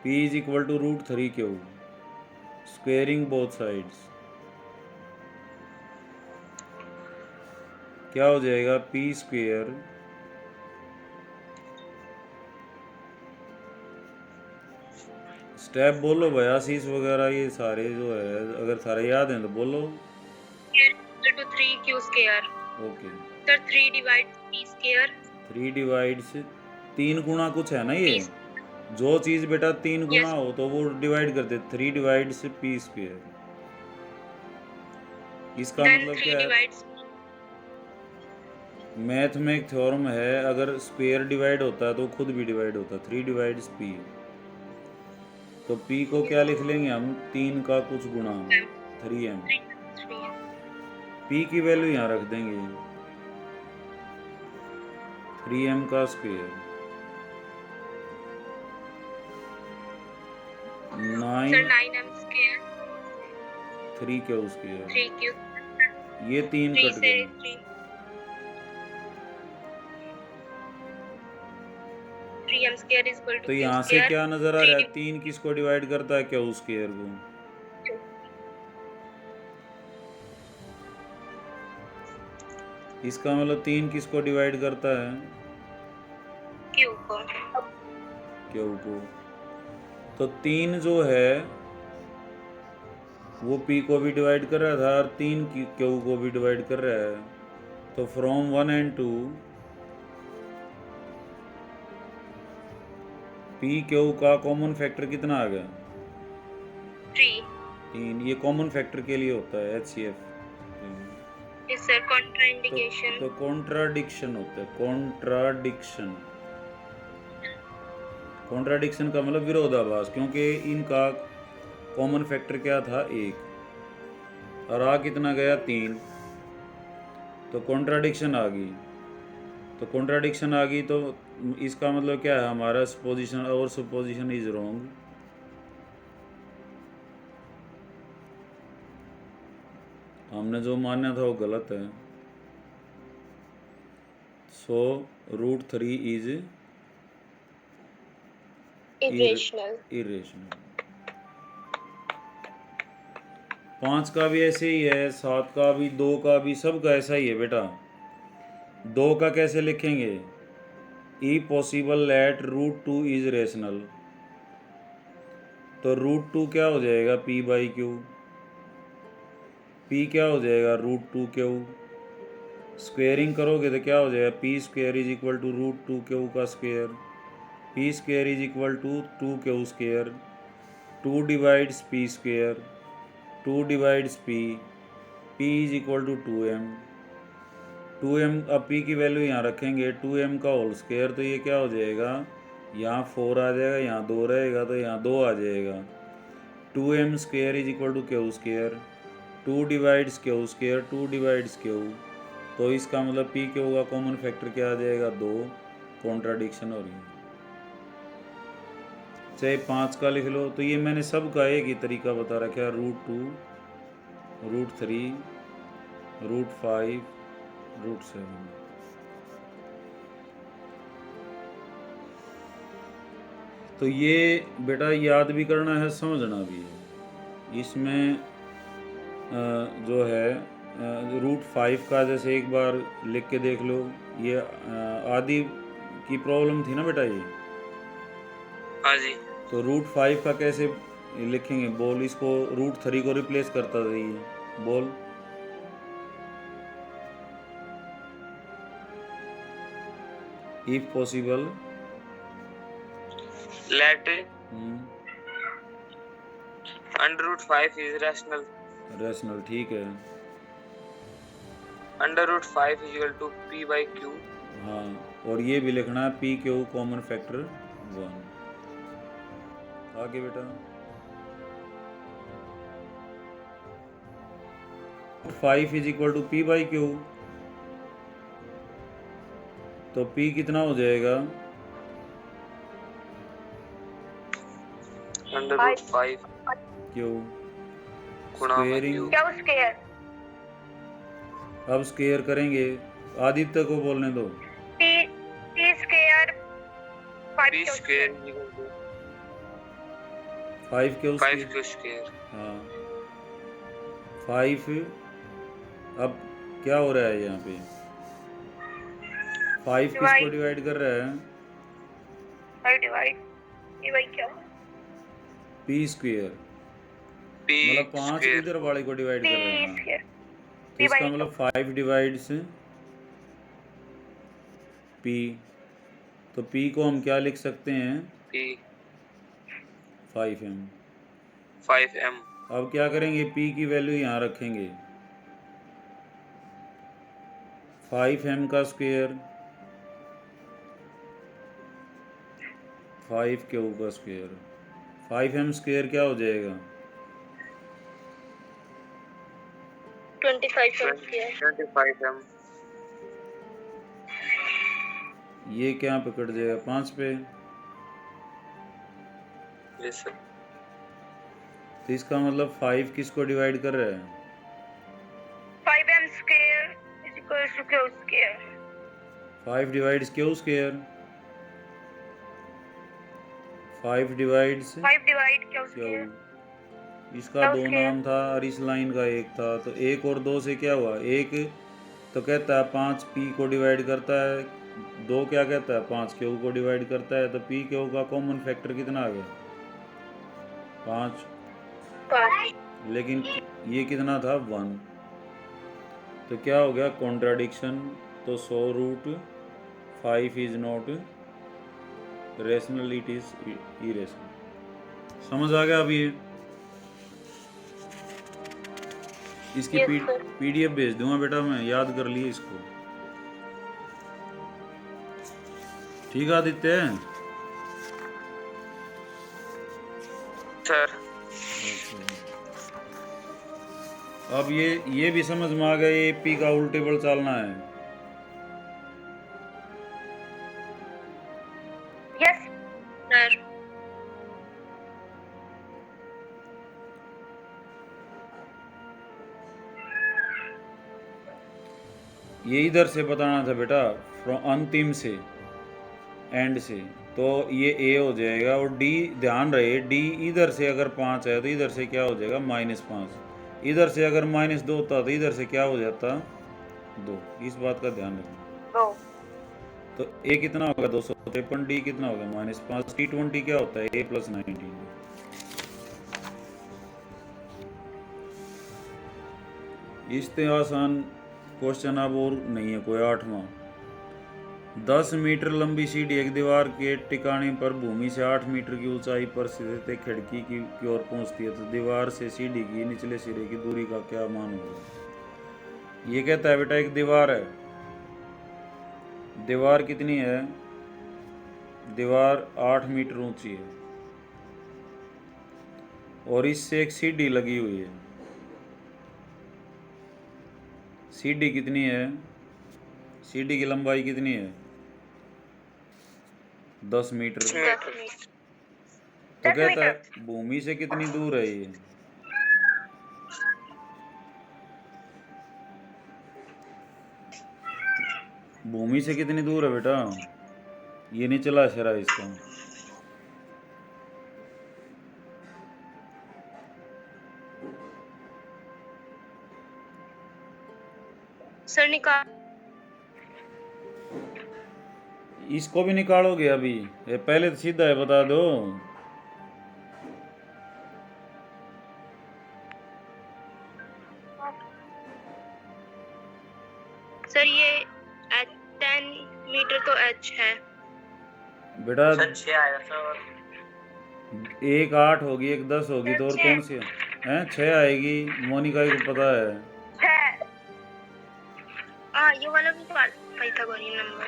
P = √3Q, squaring both sides. क्या हो जाएगा? P²। स्टेप बोलो भाई, आशीष वगैरह ये सारे जो है, अगर सारे याद हैं तो बोलो। 3Q square। Okay sir 3 divide P²। 3 divides 3 गुणा कुछ है ना, ये जो चीज बेटा 3 गुणा हो तो वो डिवाइड करते। 3 डिवाइड्स P²। इसका मतलब क्या है? मैथ में एक थ्योरम है, अगर स्क्वायर डिवाइड होता है तो खुद भी डिवाइड होता है। 3 डिवाइड्स P। तो P को क्या लिख लेंगे हम? 3 का कुछ गुणा 3m। P की वैल्यू यहाँ रख देंगे, 3m का square 9m²। 3Q square. 3Q। ये 3 कट गए। 3m² तो यहाँ से क्या नजर आ रहा है? 3 किसको डिवाइड करता है? Q स्क्वायर को। इसका मतलब 3 किसको डिवाइड करता है? क्यू को। तो 3 जो है वो पी को भी डिवाइड कर रहा था और 3 क्यू को भी डिवाइड कर रहा है। तो फ्रॉम 1 and 2 पी क्यू का कॉमन फैक्टर कितना आ गया? 3। ये कॉमन फैक्टर के लिए होता है HCF। Yes sir, contraindication. तो कॉन्ट्राडिक्शन होता है, कॉन्ट्राडिक्शन। कॉन्ट्राडिक्शन का मतलब विरोधाभास, क्योंकि इनका कॉमन फैक्टर क्या था? 1 और आ कितना गया? 3। तो कॉन्ट्राडिक्शन आ गई। तो कॉन्ट्राडिक्शन आ गई तो इसका मतलब क्या है? हमारा सुपोजिशन और सुपोजिशन इज रॉन्ग। हमने जो माना था वो गलत है। सो √3 इज इरेशनल। 5 का भी ऐसे ही है, 7 का भी, 2 का भी, सब का ऐसा ही है बेटा। 2 का कैसे लिखेंगे? ई पॉसिबल एट √2 इज रेशनल। तो √2 क्या हो जाएगा? P/Q। P क्या हो जाएगा? √2Q। स्क्वेयरिंग करोगे तो क्या हो जाएगा? P² is equal to √2Q का square. P² is equal to 2Q²। 2 divides P²। 2 divides P। P is equal to 2m। 2m, अब P की वैल्यू यहाँ रखेंगे, 2m का होल स्क्वायर। तो ये क्या हो जाएगा? यहाँ 4 आ जाएगा, यहाँ 2 रहेगा तो यहाँ 2 आ जाएगा। 2m² is equal to Q²। 2 divides Q², 2 divides Q। तो इसका मतलब P Q का कॉमन फैक्टर क्या आ जाएगा? 2। कॉन्ट्राडिक्शन हो रही है। चाहे 5 का लिख लो। तो ये मैंने सब का एक ही तरीका बता रखा है। √2, √3, √5, √7। तो ये बेटा याद भी करना है, समझना भी है। इसमें जो है √5 का जैसे एक बार लिख के देख लो। ये आदि की प्रॉब्लम थी ना बेटा ये। हाँ जी। तो √5 का कैसे लिखेंगे? बोल, इसको √3 को रिप्लेस करता था ये। बोल। If possible let √5 is rational. Rational, ठीक है। √5 इज इक्वल टू P/Q। हाँ, और ये भी लिखना है PQ कॉमन फैक्टर 1। आगे बेटा 5 इज इक्वल टू P/Q। तो P कितना हो जाएगा? √5 Q गुणा में स्क्वेयरिंग। Q। क्या स्क्वायर? अब स्क्वेयर करेंगे। आदित्य को बोलने दो। P² 5Q² P² is equal to 5Q²। 5Q²। हाँ 5। अब क्या हो रहा है यहाँ पे? 5 किसको डिवाइड कर रहा है? 5 डिवाइड P/Q। P²। P मतलब 5 स्क्वायर इधर वाले को डिवाइड कर रहे हैं। P²। तो इसका मतलब 5 डिवाइड्स P। तो P को हम क्या लिख सकते हैं? P 5m। 5m। अब क्या करेंगे? P की वैल्यू यहाँ रखेंगे। 5m का स्क्वायर 5Q का स्क्वायर। 5m² क्या हो जाएगा? 25m²। ये क्या पे कट जाएगा? 5 पे। Yes sir. तो इसका मतलब 5 किसको डिवाइड कर रहा है? 5m² is equal to Q²। 5 divides Q²। 5 divides 5 divide Q। Q²। इसका 2 नाम था और इस लाइन का 1 था। तो 1 और 2 से क्या हुआ? 1 तो कहता है 5 P को डिवाइड करता है 2 क्या कहता है 5 क्यू को डिवाइड करता है, तो पी क्यू का कॉमन फैक्टर कितना आ गया 5, 5. लेकिन ये कितना था 1, तो क्या हो गया कॉन्ट्राडिक्शन। तो 100√5 is not rational, it is irrational. समझ आ गया अभी? इसकी Yes, sir. पीडीएफ भेज दूंगा बेटा मैं, याद कर लिए इसको। ठीक है आदित्य? सर अब ये भी समझ में आ गया, ये पी का उल्टा टेबल चालना है। Yes. Sir. ये इधर से बताना था बेटा, अंतिम से, एंड से, तो ये ए हो जाएगा, और डी ध्यान रहे, डी इधर से अगर 5 है तो इधर से क्या हो जाएगा -5, इधर से अगर -2 होता तो इधर से क्या हो जाता 2। इस बात का ध्यान रखना। 2. तो ए कितना होगा 253, डी कितना होगा -5, T20 क्या होता है a + 19। इससे आसान क्वेश्चन अब और नहीं है कोई। 8वां, 10 मीटर लंबी सीढ़ी एक दीवार के टिकाने पर भूमि से 8 मीटर की ऊंचाई पर स्थित एक खिड़की की ओर पहुंचती है, तो दीवार से सीढ़ी की निचले सिरे की दूरी का क्या मान होगा? ये कहता है बेटा एक दीवार है, दीवार कितनी है, दीवार 8 मीटर ऊंची है, और इससे एक सीढ़ी लगी हुई है। सीढ़ी कितनी है, सीढ़ी की लंबाई कितनी है 10 मीटर। 10 मीटर। तो कहता है भूमि से कितनी दूर है ये, भूमि से कितनी दूर है बेटा, ये नहीं चला शरा इसका। सर निकाल। इसको भी निकालोगे अभी? ये पहले तो सीधा है बता दो। सर ये 10 मीटर तो h है बेटा सर 6 आएगा सर। एक 8 होगी, एक 10 होगी, तो और कौन सी है 6 आएगी, मोनिका को पता है। 6. हाँ ये वाला भी पाइथागोरियन नंबर।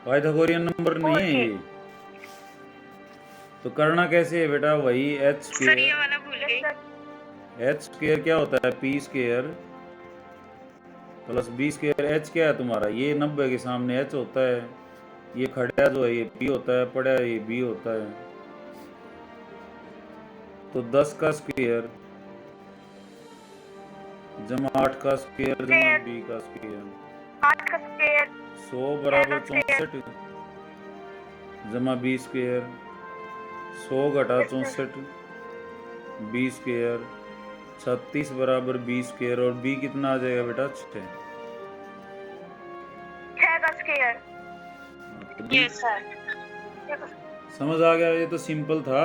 पाइथागोरियन नंबर नहीं है ये। तो करना कैसे है बेटा, वही h सर ये स्क्वायर, वाला भूल गई। h स्क्वायर क्या होता है p square plus b square. h क्या है तुम्हारा, ये 90 के सामने h होता है, ये खड़ा जो है ये p होता है, पड़ा है ये b होता है। तो 10 का स्क्वायर जमा 8 का स्क्वायर जमा b का स्क्वायर, 8 का स्क्वायर 100 बराबर 64 जमा b स्क्वायर, 100 घटा 64 b स्क्वायर, 36 बराबर b स्क्वायर, और b कितना आ जाएगा बेटा 6। 6 का स्क्वायर. Yes sir. समझ आ गया? ये तो सिंपल था।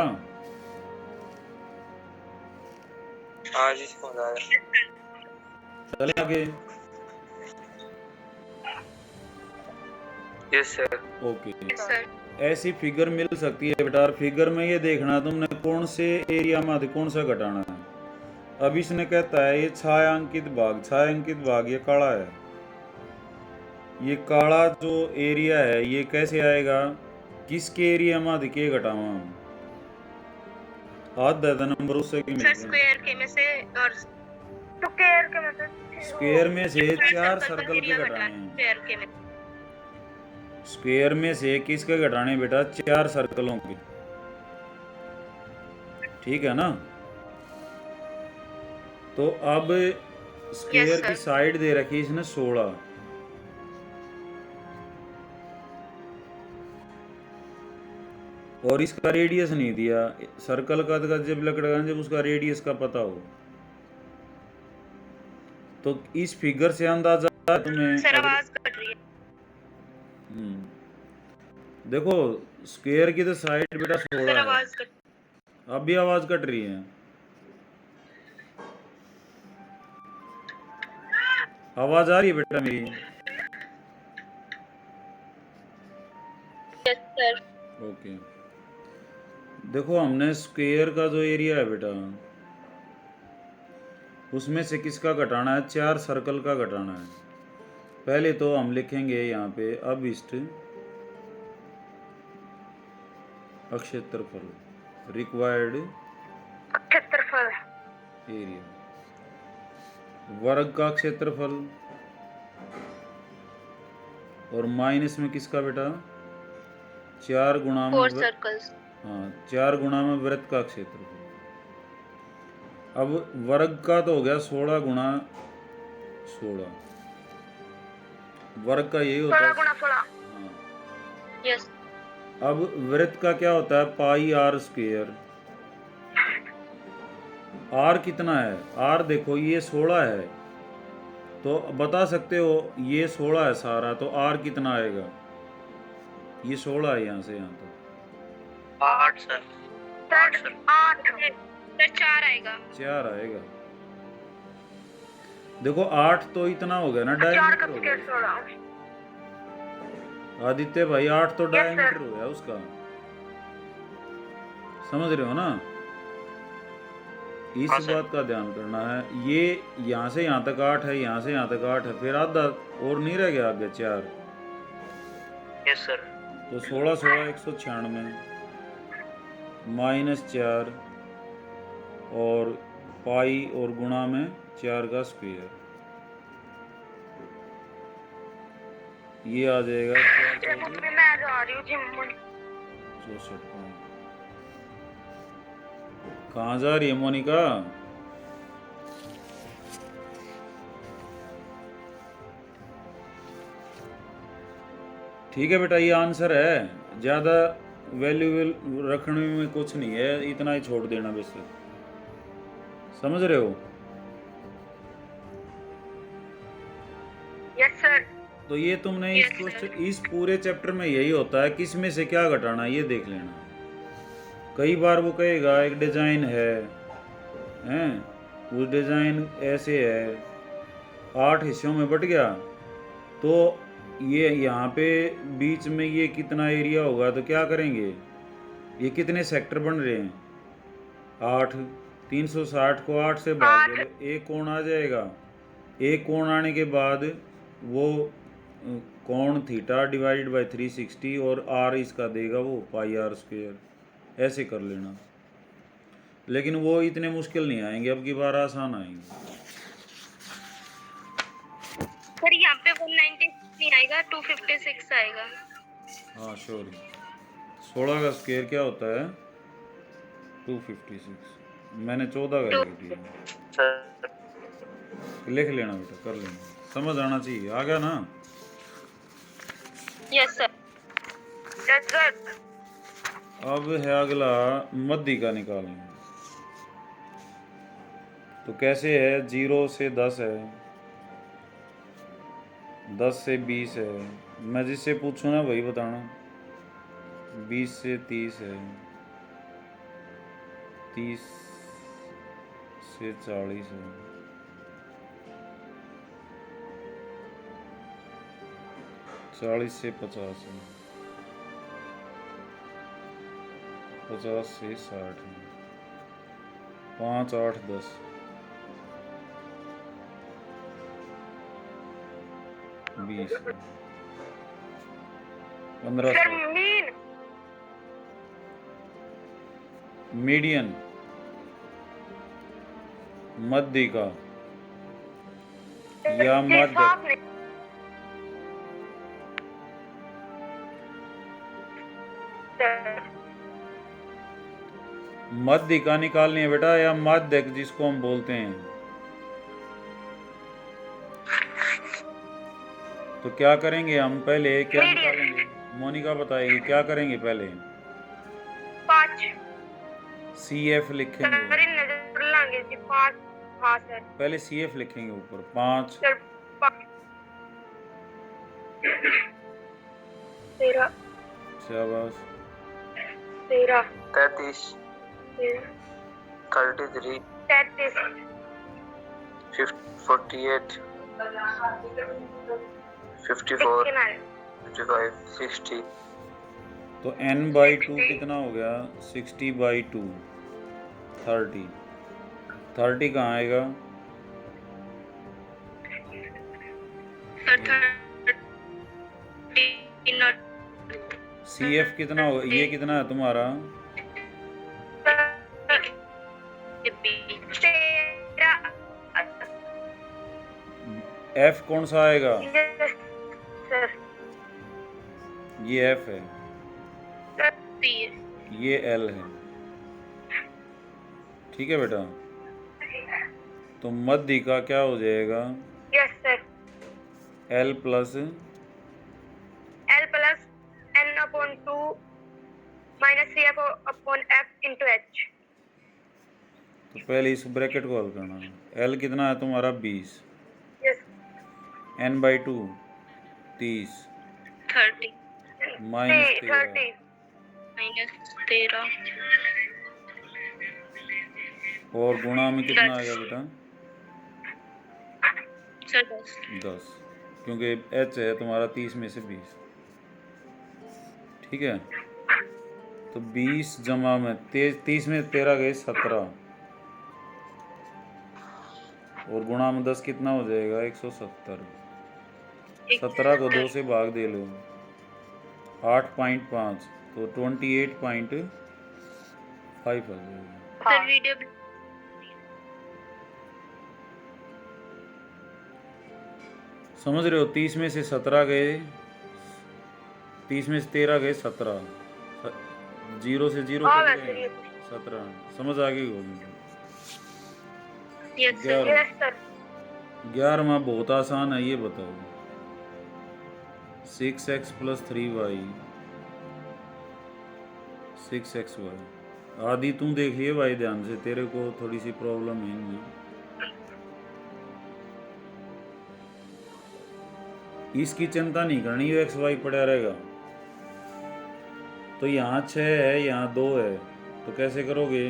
हाँ जी समझ आ गया। चले आगे। Yes sir. Okay, yes sir. ऐसी फिगर मिल सकती है बेटा, और फिगर में ये देखना तुमने कौन से एरिया में कौन सा घटाना है। अब इसने कहता है ये छायांकित भाग, छायांकित भाग ये काला है, ये काला जो एरिया है ये कैसे आएगा, किसके एरिया में के घटावा हाथ दे नंबर उससे की सर मिलते हैं। स्क्वायर के में से और स्क्वायर के मतलब स्क्वायर में से 4 सर्कल सर्कल के एरिया घटाने घटाना हैं। स्क्वायर के में। स्क्वायर में से किसके घटाने बेटा, 4 सर्कलों के, ठीक है ना। तो अब स्क्वायर की साइड दे रखी इसने 16, और इसका रेडियस नहीं दिया। सर्कल का जब लकड़ा जब उसका रेडियस का पता हो, तो इस फिगर से अंदाजा तुम्हें सर आवाज कट रही है। देखो स्क्वायर की तो साइड बेटा 16 है। आवाज कट अब भी आवाज कट रही है। आवाज आ रही है बेटा मेरी? Yes sir. ओके। देखो हमने स्क्वायर का जो एरिया है बेटा, उसमें से किसका घटाना है? 4 सर्कल का घटाना है। पहले तो हम लिखेंगे यहाँ पे अभिष्ट अक्षेत्रफल, रिक्वायर्ड क्षेत्रफल, एरिया, वर्ग का क्षेत्रफल, और माइनस में किसका बेटा? 4 गुणा में 4 सर्कल्स। हाँ 4 गुणा में वृत्त का क्षेत्रफल। अब वर्ग का तो हो गया 16 गुणा 16, वर्ग का यही होता 16 है। गुणा 16। हाँ। यस। अब वृत्त का क्या होता है? पाई आर स्क्वायर। आर कितना है? आर देखो ये 16 है, तो बता सकते हो ये 16 है सारा, तो आर कितना आएगा? ये 16 है यहाँ से यहाँ तक। 8 सर। सर 8। सर 4 आएगा। 4 आएगा। देखो 8 तो इतना हो गया ना, 4 का डायमीटर हो स्क्वायर गया। 16। आदित्य भाई 8 तो Yes, डायमीटर sir. हो गया उसका, समझ रहे हो ना? इस हाँ, सर। बात का ध्यान करना है। ये यहाँ से यहाँ तक 8 है, यहाँ से यहाँ तक 8 है, फिर आधा और नहीं रह गया आगे 4, यस सर। तो 16 16 196 माइनस 4 और पाई और गुणा में 4 का स्क्वायर, ये आ जाएगा ये मम्मी मैं जा रही हूँ जिम में। 64 पाउंड। कहाँ जा रही है मोनिका? ठीक है बेटा, ये आंसर है। ज़्यादा वैल्यूएबल रखने में कुछ नहीं है, इतना ही छोड़ देना बस, समझ रहे हो? Yes sir. तो ये तुमने इस Yes, sir. क्वेश्चन, इस पूरे चैप्टर में यही होता है, किस में से क्या घटाना है ये देख लेना। कई बार वो कहेगा एक डिजाइन है, हैं वो डिजाइन ऐसे है, 8 हिस्सों में बट गया, तो ये यहाँ पे बीच में ये कितना एरिया होगा, तो क्या करेंगे? ये कितने सेक्टर बन रहे हैं? 8। 360 को 8 से भाग दो, एक कोण आ जाएगा। एक कोण आने के बाद वो कोण थीटा डिवाइडेड बाय 360 और आर इसका देगा वो पाई आर स्क्वायर। ऐसे कर लेना, लेकिन वो इतने मुश्किल नहीं आएंगे, अब की बार आसान आएंगे। सर यहाँ पे 196 नहीं आएगा, 256 आएगा। हाँ श्योर। 16 का स्क्वायर क्या होता है? 256। मैंने 14 का लिख दिया, सर लिख लेना बेटा, कर लेना, समझ आना चाहिए। आ गया ना? Yes sir. Yes sir. अब है अगला मध्य का निकालना। तो कैसे है? 0 से 10 है, 10 से 20 है, मैं जिससे पूछूं ना वही बताना। 20 से 30 है, 30 से 40 है, 40 से 50 है, 50 से 60 है, 5 8 10, 20 है, 15 सर 16। मीन। मीडियन, मध्य का या मध्य, मध्य का निकालनी है बेटा, या मध्य जिसको हम बोलते हैं। तो क्या करेंगे हम? पहले क्या निकालेंगे? मोनिका बताएगी क्या करेंगे पहले। 5 CF लिखेंगे, सर नजर लाएंगे जी 5। हाँ सर। पहले CF लिखेंगे ऊपर 5, सर 5 13 शाबाश। 13 33 33 33 48 54 69 55 60 तो n/2 कितना हो गया? 60/2 30। 30 कहाँ आएगा? सर 13 CF कितना होगा? ये कितना है तुम्हारा? 13 F कौन सा आएगा? यस सर ये F है, ये L है। ठीक है बेटा, तो मध्य का क्या हो जाएगा? Yes sir L plus L plus n/2 minus CF/F into H। तो पहले इस ब्रैकेट को हल करना। L कितना है तुम्हारा? 20। यस n/2 30 30 माइनस 13 30 -13 और गुणा में कितना आ गया बेटा? सर 10, क्योंकि H है तुम्हारा 30 में से 20। ठीक है, तो 20 जमा में 30 में 13 गए 17 और गुणा में 10 कितना हो जाएगा? 170। 17 को 2 से भाग दे लो, 8.5 तो 28.5 आ जाएगा। सर वीडियो समझ रहे हो? 30 में से 17 गए, 30 में से 13 गए 17, 0 से 0 हाँ, कट वैसे गए ये 17। समझ आ गई होगी? यस सर यस सर 11वां बहुत आसान है, ये बताओ। 6x plus 3y 6xy। आदि तू देख लिए भाई ध्यान से, तेरे को थोड़ी सी प्रॉब्लम है इनमें। इसकी चिंता नहीं करनी, ये xy पड़ा रहेगा। तो यहाँ 6 है, यहाँ 2 है, तो कैसे करोगे?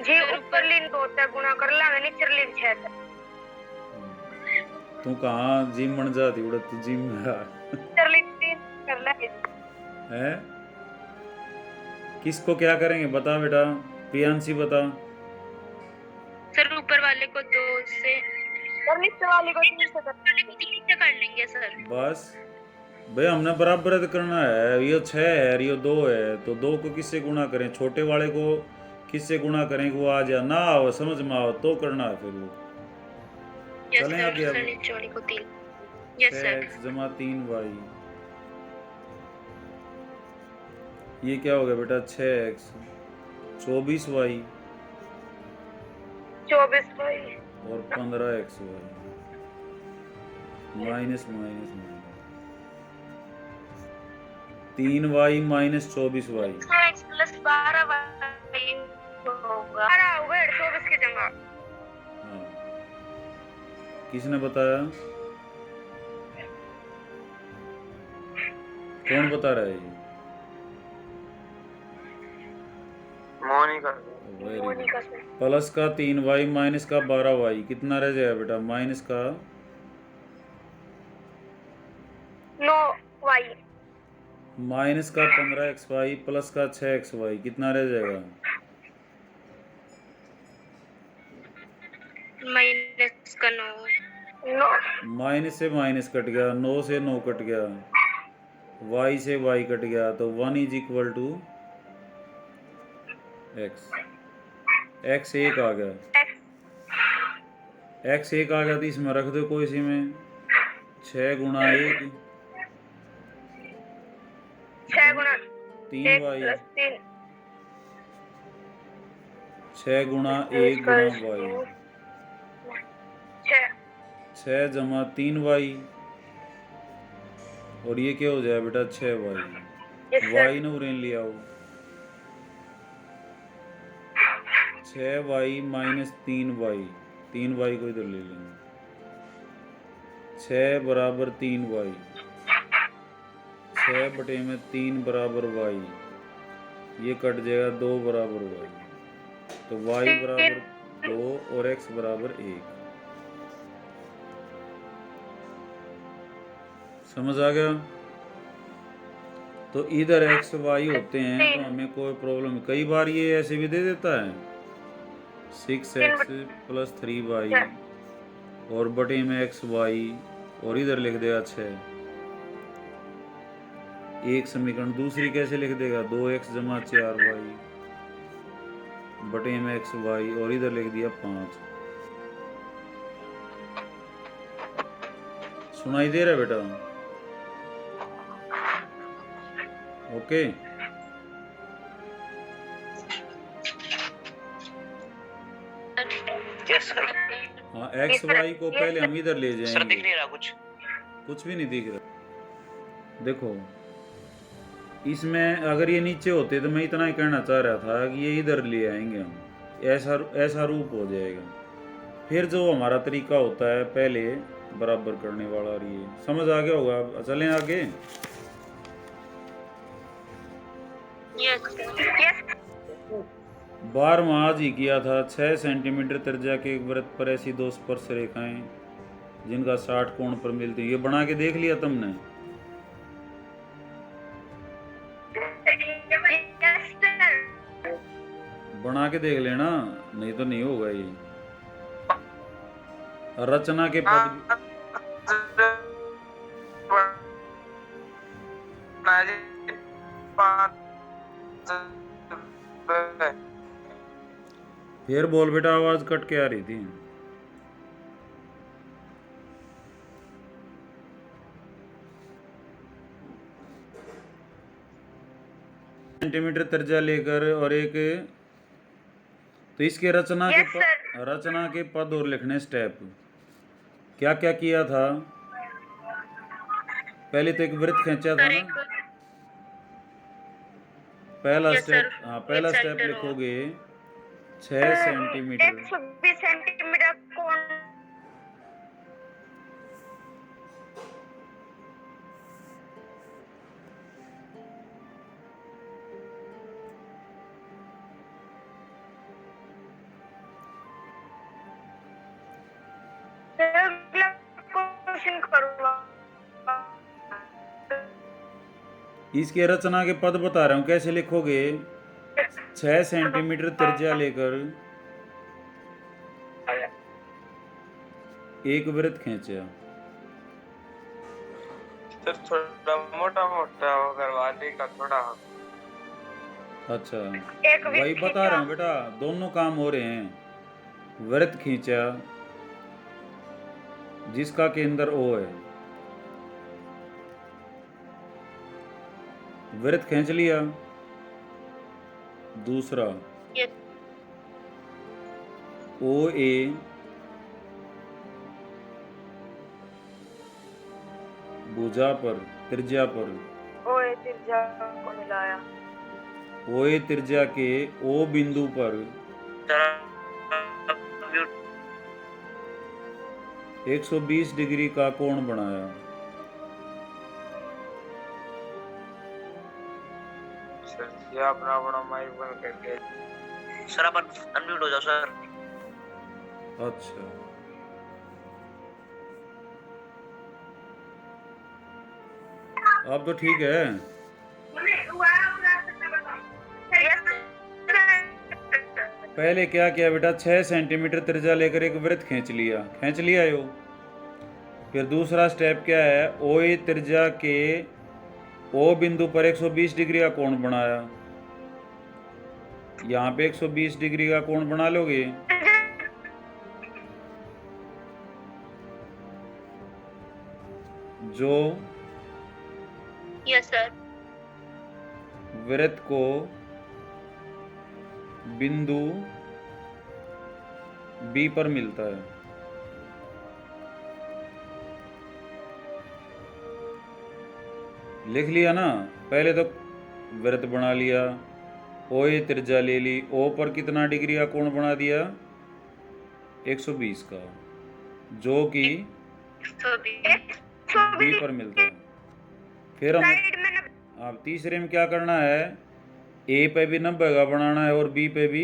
जी ऊपर लिन 2 तक गुणा कर लांगे, नीचे लिन 6 तक। तू कहाँ जिम बन जाती उड़ा? तू जिम में नीचे लिन 3 कर लांगे। है? किसको क्या करेंगे बता बेटा, प्रियांशी बता। सर ऊपर वाले को 2 से और नीचे वाले को 3 से कर। 3 से कर लेंगे सर। बस भाई हमने बराबर करना है। ये 6 है, ये 2 है, तो 2 को किससे गुणा करें? छोटे वाले को किससे गुणा करें कि वो आ जाए? ना आओ समझ में आओ तो करना है फिर वो। यस चलें सर आगे अब। सर नीचे वाले को 3। यस सर 6x जमा 3y, ये क्या हो गया बेटा? 6x 24y 24 भाई और 15xy minus minus minus 3y minus 24y। x plus 12y होगा। 12 हो गए 24 की जगह। हाँ, किसने बताया? कौन बता रहा है ये? Monika very good. मोनिका से प्लस का 3y माइनस का 12y कितना रह जाएगा बेटा? माइनस का 9y माइनस का 15xy प्लस का 6xy कितना रह जाएगा? माइनस का 9। 9 माइनस से माइनस कट गया, 9 से 9 कट गया, y से y कट गया, तो 1 is equal to x। x 1 आ गया, x 1 आ गया, तो इसमें रख दो कोई सी में 6 गुणा 1 6 गुना 3y 3 6 गुणा 1 गुणा y 6 6 जमा 3y और ये क्या हो जाए बेटा? 6y। y ने उरेन लिया हो 6y माइनस 3y, 3y को इधर ले लेंगे। 6 बराबर 3y, 6/3 बराबर वाई, ये कट जाएगा 2 बराबर वाई, तो वाई बराबर 2 और एक्स बराबर 1। समझ आ गया? तो इधर एक्स वाई होते हैं तो हमें कोई प्रॉब्लम, कई बार ये ऐसे भी दे देता है 6x + 3y और बटे में एक्स वाई, और इधर लिख देगा 6। एक समीकरण दूसरी कैसे लिख देगा 2x + 4y बटे में एक्स वाई, और इधर लिख दिया 5। सुनाई दे रहा है बेटा? ओके। Yes sir. हाँ, एक्स वाई को पहले हम इधर ले सर जाएंगे। दिख नहीं रहा कुछ? कुछ भी नहीं दिख रहा। देखो, इसमें अगर ये नीचे होते तो मैं इतना ही कहना चाह रहा था कि ये इधर ले आएंगे हम, ऐसा रूप हो जाएगा। फिर जो हमारा तरीका होता है पहले बराबर करने वाला, और ये समझ आ गया होगा। चलें आगे। यस 12वां आज ही किया था। 6 सेंटीमीटर त्रिज्या के एक वृत्त पर ऐसी दो स्पर्श रेखाएं जिनका 60 कोण पर मिलती है, ये बना के देख लिया तुमने? बना के देख लेना, नहीं तो नहीं होगा ये। रचना के पद फिर बोल बेटा, आवाज कट के आ रही थी। सेंटीमीटर त्रिज्या लेकर और एक, तो इसके रचना के पद और लिखने स्टेप क्या क्या किया था। पहले तो एक वृत्त खींचा था ना, पहला स्टेप। हाँ, पहला स्टेप लिखोगे 6 सेंटीमीटर। 120 सेंटीमीटर कोण क्वेश्चन करूंगा। इसके रचना के पद बता रहा हूं, कैसे लिखोगे। 6 सेंटीमीटर त्रिज्या लेकर एक वृत्त खींचा। सर थोड़ा मोटा मोटा करवा देगा थोड़ा। अच्छा, एक वही बता रहा हूँ बेटा, दोनों काम हो रहे हैं। वृत्त खींचा जिसका केंद्र O है, वृत्त खींच लिया। दूसरा OA भुजा पर, त्रिज्या पर, ओए तिरजा को मिलाया। OA त्रिज्या के O बिंदु पर 120 डिग्री का कोण बनाया। सर ये अपना अपना माइक बंद करके। सर अपन अनम्यूट हो जाओ सर। अच्छा, अब तो ठीक है। पहले क्या किया बेटा, 6 सेंटीमीटर त्रिज्या लेकर एक वृत्त खींच लिया यो। फिर दूसरा स्टेप क्या है, OA त्रिज्या के O बिंदु पर 120 डिग्री का कोण बनाया। यहाँ पे 120 डिग्री का कोण बना लोगे। जो यस सर वृत्त को बिंदु B पर मिलता है। लिख लिया ना, पहले तो वृत्त बना लिया, OA त्रिज्या ले ली, O पर कितना डिग्री का कोण बना दिया 120 का, जो कि B पर मिलता है। फिर हम साइड में अब तीसरे में क्या करना है, ए पे भी 90 का बनाना है और बी पे भी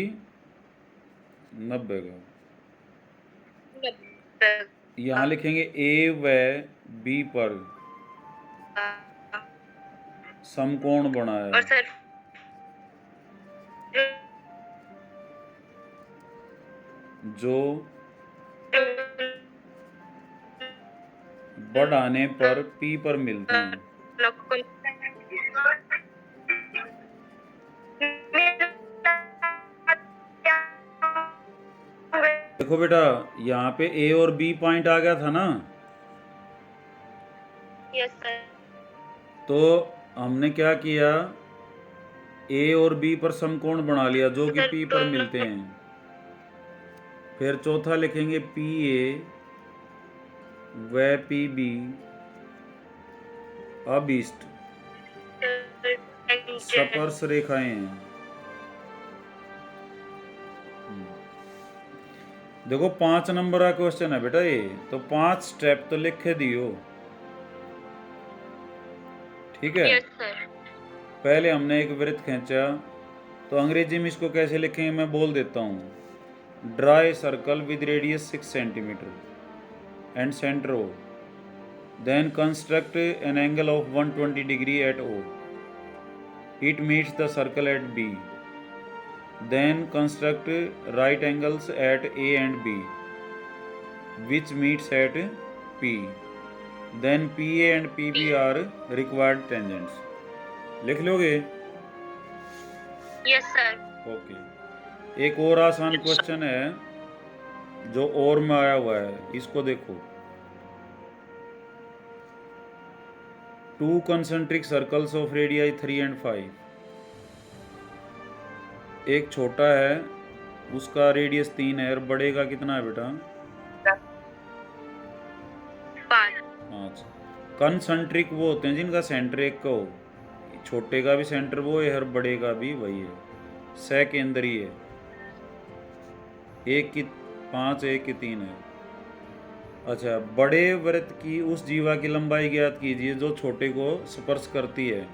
90 का। यहाँ लिखेंगे ए व बी पर समकोण बना और है, सर जो बढ़ाने पर पी पर मिलते हैं। देखो बेटा, यहाँ पे ए और बी पॉइंट आ गया था ना, यस सर। तो हमने क्या किया, ए और बी पर समकोण बना लिया जो कि पी पर मिलते हैं। फिर चौथा लिखेंगे पी ए व पी बी अभिष्ट स्पर्श रेखाएं हैं। देखो 5 नंबर का क्वेश्चन है बेटा ये, तो 5 स्टेप तो लिख के दियो, ठीक है। Yes sir. पहले हमने एक वृत्त खींचा, तो अंग्रेजी में इसको कैसे लिखेंगे मैं बोल देता हूँ। Draw a circle with radius 6 centimetre and centre O, then construct an angle of 120 degree at O. It meets the circle at B. Then construct right angles at A and B, which meets at P. Then PA and PB are required tangents. लिख लोगे? Yes sir. Okay. एक और आसान question है जो और में आया हुआ है, इसको देखो। 2 concentric circles of radii 3 and 5. एक छोटा है, उसका रेडियस 3 है, और बड़े का कितना है बेटा? 5। कंसंट्रिक वो होते हैं जिनका सेंटर एक का हो, छोटे का भी सेंटर वो है और बड़े का भी वही है, सकेंद्री है। एक की 5 एक की 3 है। अच्छा, बड़े वृत्त की उस जीवा की लंबाई ज्ञात कीजिए जो छोटे को स्पर्श करती है।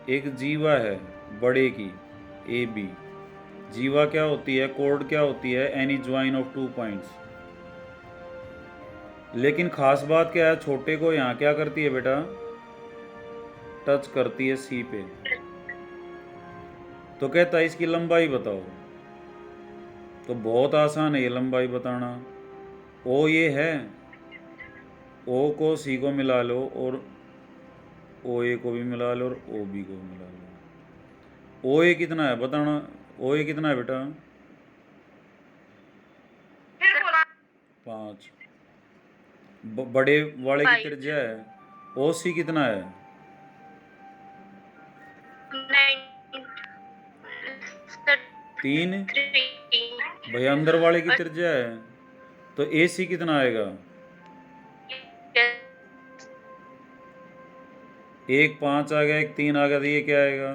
एक जीवा है बड़े की ए बी, जीवा क्या होती है, कोड क्या होती है, एनी ज्वाइन ऑफ 2 पॉइंट्स। लेकिन खास बात क्या है, छोटे को यहाँ क्या करती है बेटा, टच करती है सी पे। तो कहता है इसकी लंबाई बताओ, तो बहुत आसान है ये लंबाई बताना। ओ ये है, ओ को सी को मिला लो और ओ ए को भी मिला लो और ओ बी को भी मिला लो। ओ ए कितना है बताना, ओ ए कितना है बेटा? 5। बड़े वाले की त्रिज्या है, ओ सी कितना है? 3। भैया अंदर वाले की त्रिज्या है, तो ए सी कितना आएगा? 1 5 आ गया, 1 3 आ गया, तो ये क्या आएगा?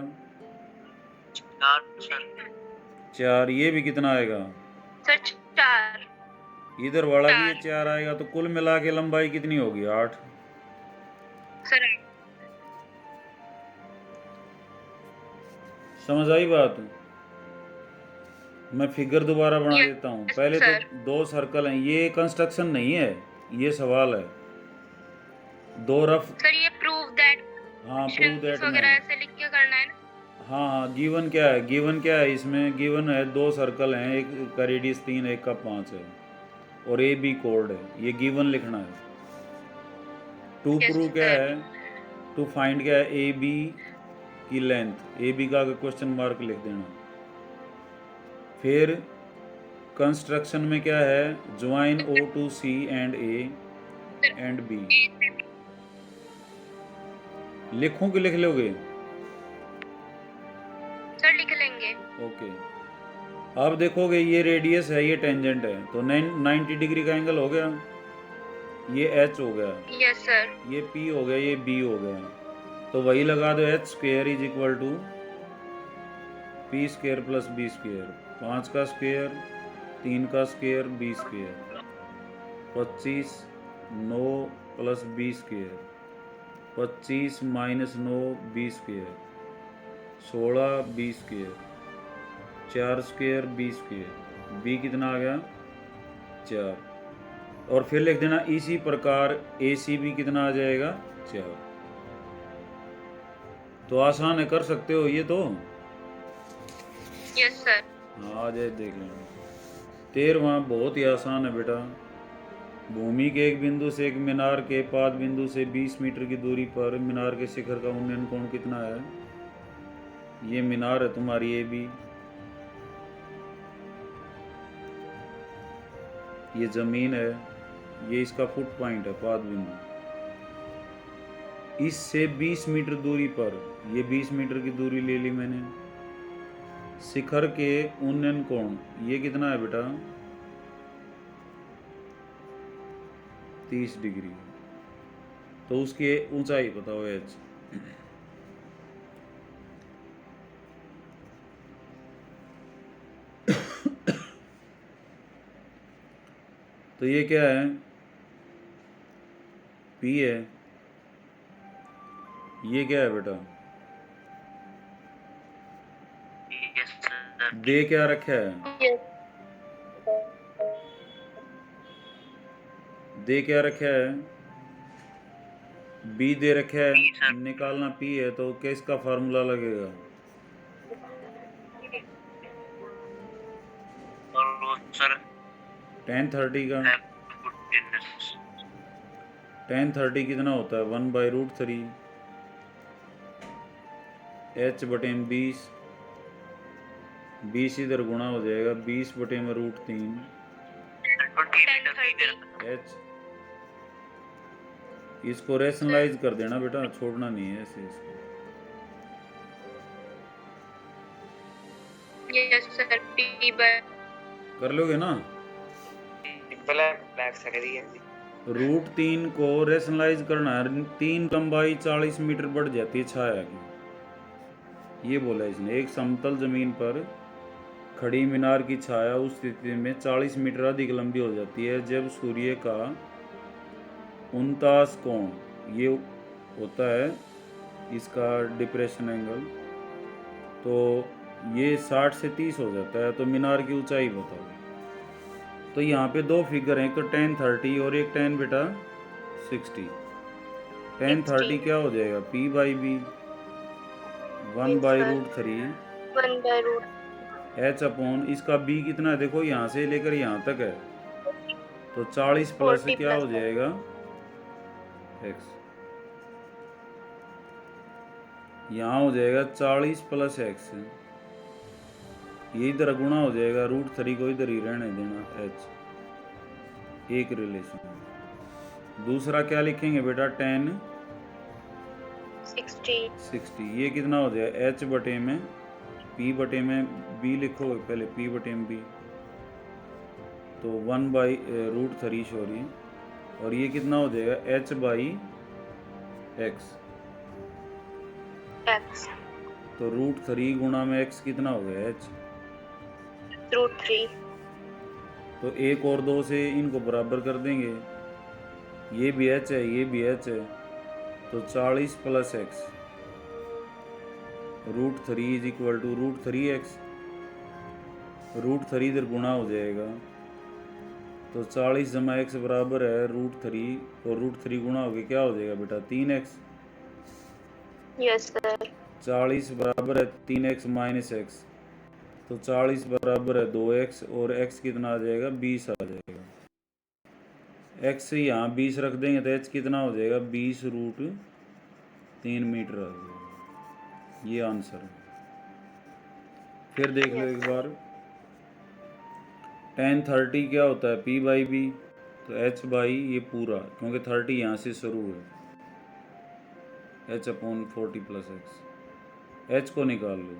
4। ये भी कितना आएगा? सर 4। इधर वाला भी ये 4 आएगा, तो कुल मिला के लंबाई कितनी होगी? 8। सर समझ आई बात? मैं फिगर दोबारा बना देता हूँ। पहले तो 2 सर्कल हैं, ये कंस्ट्रक्शन नहीं है, ये सवाल है। 2 रफ। सर ये प्रूव दैट, हाँ प्रूव दैट वगैरह ऐसे लिख के करना है ना? हाँ, गिवन क्या है, गिवन क्या है इसमें? गिवन है 2 सर्कल हैं, एक का रेडियस 3 एक का 5 है, और ए बी कोड है, ये गिवन लिखना है। टू प्रूव क्या है, टू फाइंड क्या है, ए बी की लेंथ, ए बी का क्वेश्चन मार्क लिख देना। फिर कंस्ट्रक्शन में क्या है, join O to C and A and B. लिखूं कि लिख लोगे? सर लिख लेंगे। ओके। अब देखोगे ये रेडियस है, ये टेंजेंट है, तो 90 डिग्री का एंगल हो गया, ये एच हो गया, यस सर। ये पी हो गया, ये बी हो गया। तो वही लगा दो, H square is equal to P square plus B square. 5 का स्क्वेयर, 3 का square, B square. 25, 9 plus B square 25 minus 9 20 square, 16 20 square, 4 square 20 square, B कितना आ गया 4। और फिर लिख देना इसी प्रकार ए सी बी कितना आ जाएगा 4। तो आसान है, कर सकते हो ये तो। Yes sir. हाँ आ जाए देख लेंगे। 13वां बहुत ही आसान है बेटा। भूमि के एक बिंदु से एक मीनार के पाद बिंदु से 20 मीटर की दूरी पर मीनार के शिखर का उन्नयन कोण कितना है। ये मीनार है तुम्हारी ए बी, ये जमीन है, ये इसका फुट पॉइंट है पाद बिंदु। इससे 20 मीटर दूरी पर, ये 20 मीटर की दूरी ले ली मैंने। शिखर के उन्नयन कोण ये कितना है बेटा 30 डिग्री। तो उसकी ऊंचाई बताओ एच। तो ये क्या है पी है, ये क्या है बेटा यस सर। दे क्या रखा है, यस दे क्या रखा है बी दे रखा है, बी सर। निकालना पी है। तो किसका फार्मूला लगेगा और वो सर tan 30 का। हाइपोटेनस। tan 30 कितना होता है 1/√3 h बटे में 20, 20 इधर गुणा हो जाएगा 20 बटे में √3 h। इसको रेशनलाइज कर देना बेटा, छोड़ना नहीं है ऐसे इसको। Yes sir. पी बाय कर लोगे ना। ब्लैक ब्लैक सा करिए √3 को रेशनलाइज करना है, 3 लंबाई 40 मीटर बढ़ जाती है छाया की। ये बोला इसने, एक समतल जमीन पर खड़ी मीनार की छाया उस स्थिति में 40 मीटर अधिक लंबी हो जाती है जब सूर्य का 49 कोण, ये होता है इसका डिप्रेशन एंगल, तो ये 60 से 30 हो जाता है। तो मीनार की ऊंचाई बताओ। तो यहाँ पे दो फिगर हैं, एक तो tan 30 और एक tan बेटा 60। tan 30 क्या हो जाएगा P/B 1/√3 h अपॉन इसका b कितना है देखो, यहाँ से लेकर यहाँ तक है, तो 40 प्लस 40 क्या हो प्लस जाएगा x। यहाँ हो जाएगा 40 प्लस x, ये इधर गुणा हो जाएगा √3 को इधर ही रहने देना h, एक रिलेशन। दूसरा क्या लिखेंगे बेटा tan 60, ये कितना हो जाएगा h बटे में p बटे में b लिखोगे पहले, p बटे में b, तो 1/√3 सॉरी, और ये कितना हो जाएगा h/x। तो √3 गुणा में x कितना हो गया h। √3। तो 1 और 2 से इनको बराबर कर देंगे, ये भी h है ये भी h है, तो 40 plus x √3 is equal to √3x। √3 इधर गुणा हो जाएगा, तो 40 जमा x बराबर है √3, और √3 गुणा हो गया क्या हो जाएगा बेटा 3x। Yes sir. 40 बराबर है 3x माइनस x, तो 40 बराबर है 2x, और x कितना आ जाएगा 20 आ जाएगा। x यहाँ 20 रख देंगे तो h कितना हो जाएगा 20√3 मीटर आ जाएगा। ये आंसर है। फिर देख लो एक बार, tan 30 क्या होता है P/B, तो h/ ये पूरा, क्योंकि 30 यहाँ से शुरू है, h upon 40 plus x, h को निकाल लो।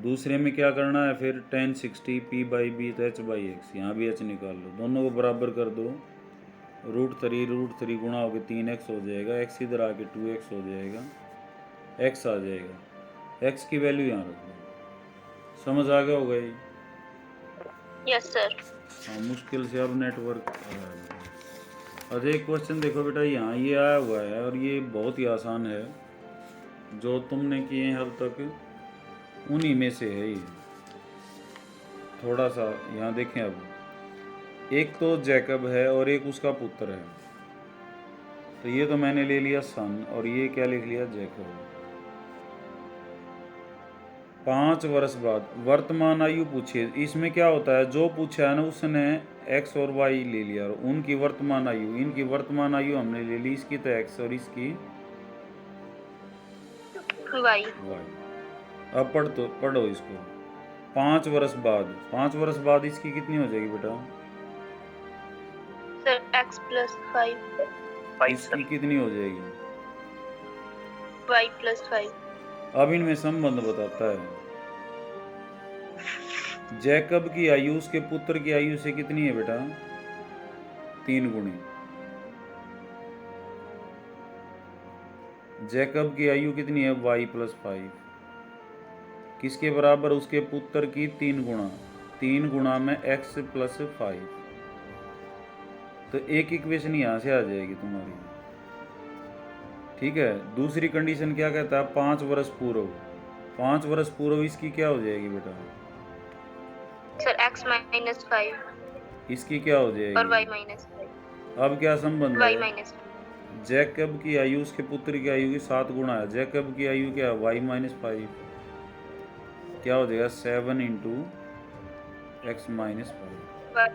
दूसरे में क्या करना है फिर tan 60 P/B, तो h/x, यहाँ भी h निकाल लो, दोनों को बराबर कर दो, √3 गुणा होकर 3x हो जाएगा, x इधर आके 2x हो जाएगा, x आ जाएगा, x की वैल्यू यहाँ रख दो। समझ आ गया होगा ये? Yes sir. हाँ, मुश्किल से अब नेटवर्क आ रहा है। और एक क्वेश्चन देखो बेटा, यहाँ ये आया हुआ है और ये बहुत ही आसान है, जो तुमने किए हैं अब तक उन्हीं में से है ये। थोड़ा सा यहाँ देखें, अब एक तो जैकब है और एक उसका पुत्र है, तो ये तो मैंने ले लिया सन और ये क्या लिख लिया, जैकब। 5 वर्ष बाद वर्तमान आयु पूछिए। इसमें क्या होता है, जो पूछा है ना उसने एक्स और वाई ले लिया और उनकी वर्तमान आयु, इनकी वर्तमान आयु हमने ले ली, इसकी तो एक्स और इसकी वाई। वाई। अब पढ़ो इसको। 5 वर्ष बाद, 5 वर्ष बाद इसकी कितनी हो जाएगी बेटा? Sir x plus 5। इसकी कितनी हो जाएगी? y plus 5। अब इनमें संबंध बताता है। जैकब की आयु उसके पुत्र की आयु से कितनी है बेटा? 3 गुनी। जैकब की आयु कितनी है? y plus 5। किसके बराबर? उसके पुत्र की 3 गुना। 3 गुना में x प्लस 5। तो एक इक्वेशन यहाँ से आ जाएगी तुम्हारी। ठीक है। दूसरी कंडीशन क्या कहता है? 5 वर्ष पूर्व। 5 वर्ष पूर्व इसकी क्या हो जाएगी बेटा? सर x माइनस 5 इसकी क्या हो जाएगी? और y माइनस 5। अब क्या संबंध y है? माइनस 5। जैकब की आयु उसके पुत्र की आयु की 7 गुना है। जैकब की आयु क्या है? y minus 5। क्या हो जाएगा? 7 इंटू एक्स माइनस 5।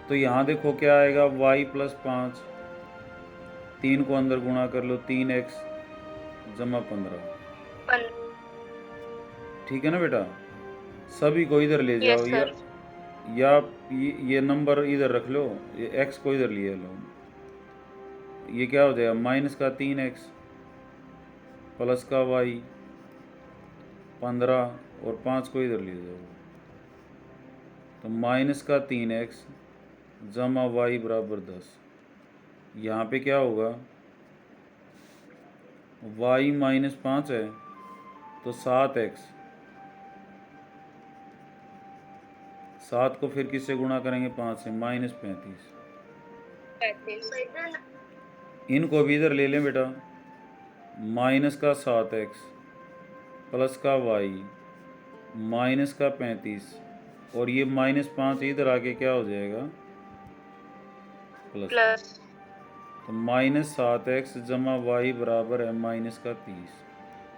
तो यहाँ देखो क्या आएगा? y plus 5। 3 को अंदर गुणा कर लो, 3x जमा 15। ठीक है ना बेटा? सभी को इधर ले जाओ। Yes, या ये नंबर इधर रख लो, ये x को इधर ले लो। ये क्या हो जाएगा? माइनस का 3x प्लस का y 15 और 5 को इधर ले जाओ, तो माइनस का 3x जमा y बराबर 10। यहाँ पे क्या होगा? y माइनस 5 है तो 7x। 7 को फिर किससे गुणा करेंगे? 5 से, माइनस 35। इनको भी इधर ले लें बेटा। माइनस का 7x प्लस का y माइनस का 35 और ये माइनस 5 इधर आके क्या हो जाएगा? प्लस। तो माइनस 7x जमा y बराबर है माइनस का 30।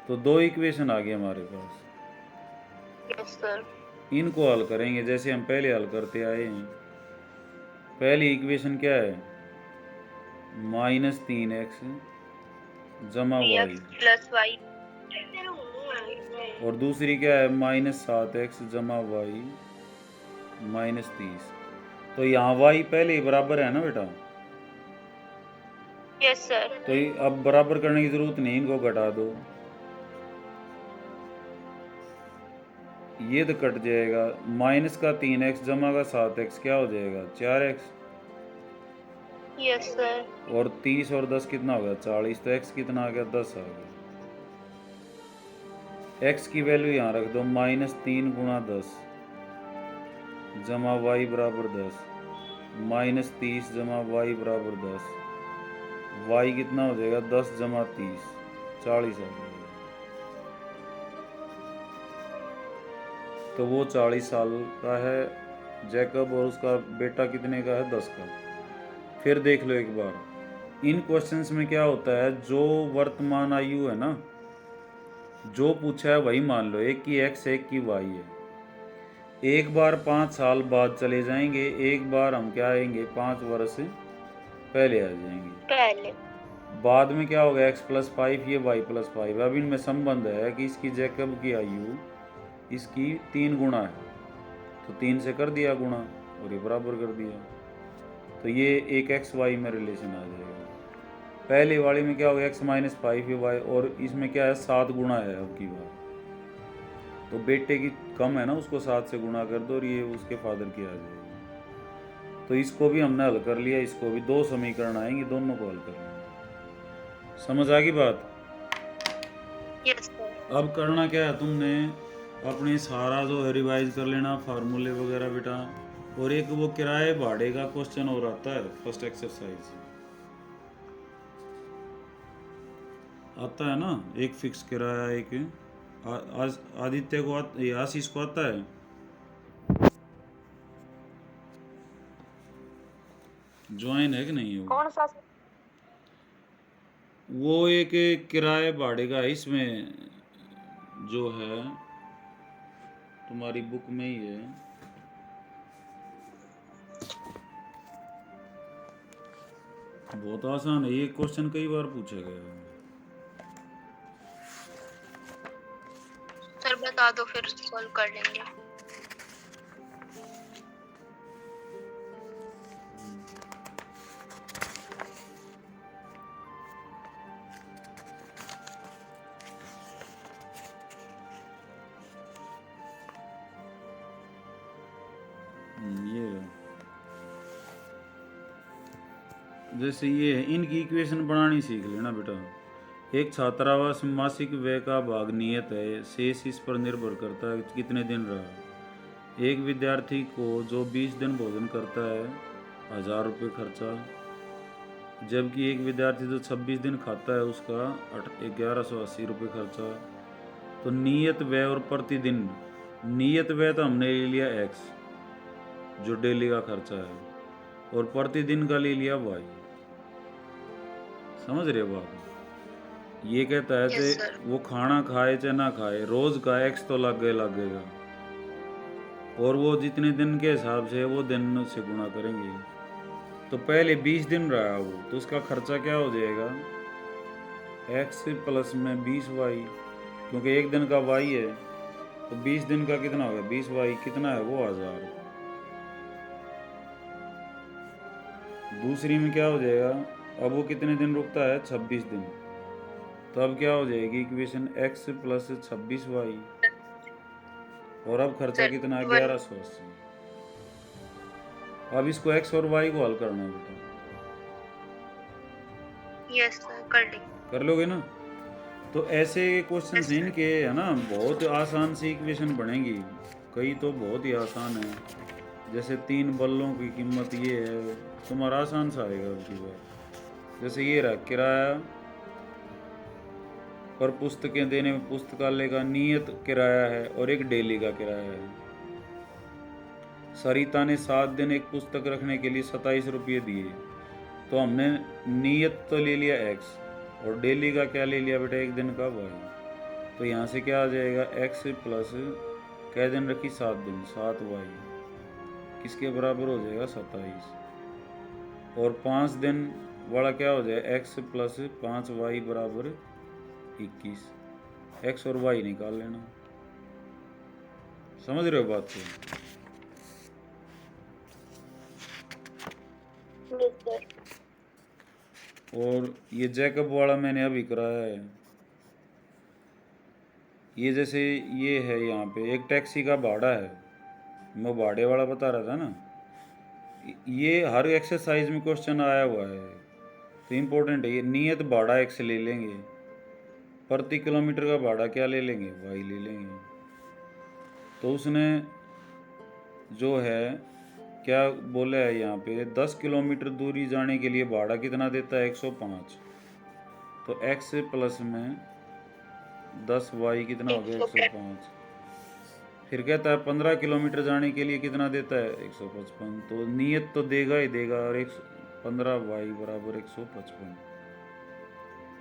तो 2 इक्वेशन आ गए हमारे पास। Yes sir. इनको हल करेंगे जैसे हम पहले हल करते आए हैं। पहली इक्वेशन क्या है? माइनस 3x जमा y प्लस y। और दूसरी क्या है? माइनस 7x जमा y माइनस 30। तो यहाँ y पहले ही बराबर है ना बेटा? Yes sir. तो अब बराबर करने की जरूरत नहीं, इनको घटा दो। ये तो कट जाएगा। माइनस का 3x जमा का 7x क्या हो जाएगा? 4x। Yes sir. और 30 और 10 कितना हो गया? 40। तो x कितना आ गया? 10 आ गया। x की वैल्यू यहाँ रख दो, माइनस 3 गुणा 10 जमा y बराबर 10 माइनस 30 जमा y बराबर 10। y कितना हो जाएगा? 10 जमा 30 40 आ जाएगा। तो वो 40 साल का है जैकब और उसका बेटा कितने का है? 10 का। फिर देख लो एक बार इन क्वेश्चंस में क्या होता है, जो वर्तमान आयु है ना, जो पूछा है वही मान लो। एक की x एक की y है। एक बार 5 साल बाद चले जाएंगे, एक बार हम क्या आएंगे? 5 वर्ष पहले आ जाएंगे। पहले बाद में क्या होगा? x प्लस 5, ये y प्लस 5। अब इनमें संबंध है कि इसकी जैकब की आयु इसकी 3 गुना है, तो 3 से कर दिया गुणा और ये बराबर कर दिया, तो ये एक x y में रिलेशन आ जाएगा। पहले वाले में क्या होगा? x माइनस 5 y और इसमें क्या है? 7 गुणा है अब की बार। तो बेटे की कम है ना, उसको 7 से गुणा कर दो और ये उसके फादर की आ जाएगी। तो इसको भी हमने हल कर लिया, इसको भी। 2 समीकरण आएंगे, दोनों को हल कर लेंगे। समझ आ गई बात? Yes sir. अब करना क्या है तुमने? अपने सारा जो है रिवाइज कर लेना, फार्मूले वगैरह बेटा, और एक वो किराए भाड़े का क्वेश्चन और आता है फर्स्ट एक्सरसाइज आता है ना, एक फिक्स किराया, एक आज आदित्य को ये आशीष को आता है। ज्वाइन है कि नहीं वो? कौन सा? वो एक किराए भाड़े का है, इसमें जो है तुम्हारी बुक में ही है। बहुत आसान है ये क्वेश्चन, कई बार पूछा गया है। सर बता दो फिर सॉल्व कर लेंगे। ये है। जैसे ये है, इनकी इक्वेशन बनानी सीख लेना बेटा। एक छात्रावास में मासिक व्यय का भाग नियत है, शेष इस पर निर्भर करता है कितने दिन रहा। एक विद्यार्थी को जो 20 दिन भोजन करता है 1000 रुपये खर्चा, जबकि एक विद्यार्थी जो 26 दिन खाता है उसका 1180 रुपये खर्चा। तो नियत व्यय और प्रतिदिन, नियत व्यय तो हमने ले लिया x जो डेली का खर्चा है, और प्रतिदिन का ले लिया y। समझ रहे हो बात? ये कहता है Yes, कि sir. वो खाना खाए चाहे ना खाए, रोज का x तो लगेगा, और वो जितने दिन के हिसाब से वो दिन से गुणा करेंगे। तो पहले 20 दिन रहा वो, तो उसका खर्चा क्या हो जाएगा, x प्लस में 20y, क्योंकि एक दिन का y है, तो 20 दिन का कितना होगा, 20y कितना है वो 1000। दूसरी में क्या हो जाएगा, अब वो कितने दिन रुकता है, 26 दिन, तो अब क्या हो जाएगी इक्वेशन x प्लस 26y, और अब खर्चा Sir, कितना है, 1. 1180। अब इसको x और y को हल करना है बेटा, यस सर कर लेंगे। कर लोगे ना? तो ऐसे क्वेश्चन Yes, sir. इनके है ना, बहुत आसान सी इक्वेशन बनेंगी, कई तो बहुत ही आसान है। जैसे 3 बल्लों की कीमत ये है, तुम्हारा आसान सा आएगा उसकी बात। जैसे ये रहा किराया पर पुस्तकें देने में पुस्तकालय का नियत किराया है और एक डेली का किराया है। सरिता ने 7 दिन एक पुस्तक रखने के लिए 27 रुपये दिए, तो हमने नियत तो ले लिया x और डेली का क्या ले लिया बेटा, एक दिन का y। तो यहाँ से क्या आ जाएगा, x प्लस कै दिन रखी, 7 दिन, 7y किसके बराबर हो जाएगा, 27। और 5 दिन वाला क्या हो जाएगा, x प्लस 5y बराबर 21। x और y निकाल लेना। समझ रहे हो बात को? Yes, sir. और ये जैकब वाला मैंने अभी कराया है। ये जैसे ये है, यहाँ पे एक टैक्सी का भाड़ा है, मैं भाड़े वाला बता रहा था ना, ये हर एक्सरसाइज में क्वेश्चन आया हुआ है, तो इम्पोर्टेंट है ये। नियत भाड़ा x ले लेंगे, प्रति किलोमीटर का भाड़ा क्या ले लेंगे, y ले लेंगे। तो उसने जो है क्या बोला है यहाँ पे, 10 किलोमीटर दूरी जाने के लिए भाड़ा कितना देता है, 105। तो x प्लस में 10y कितना हो गया, 105। फिर कहता है 15 किलोमीटर जाने के लिए कितना देता है, 155। तो नियत तो देगा ही देगा, और 15y बराबर 155।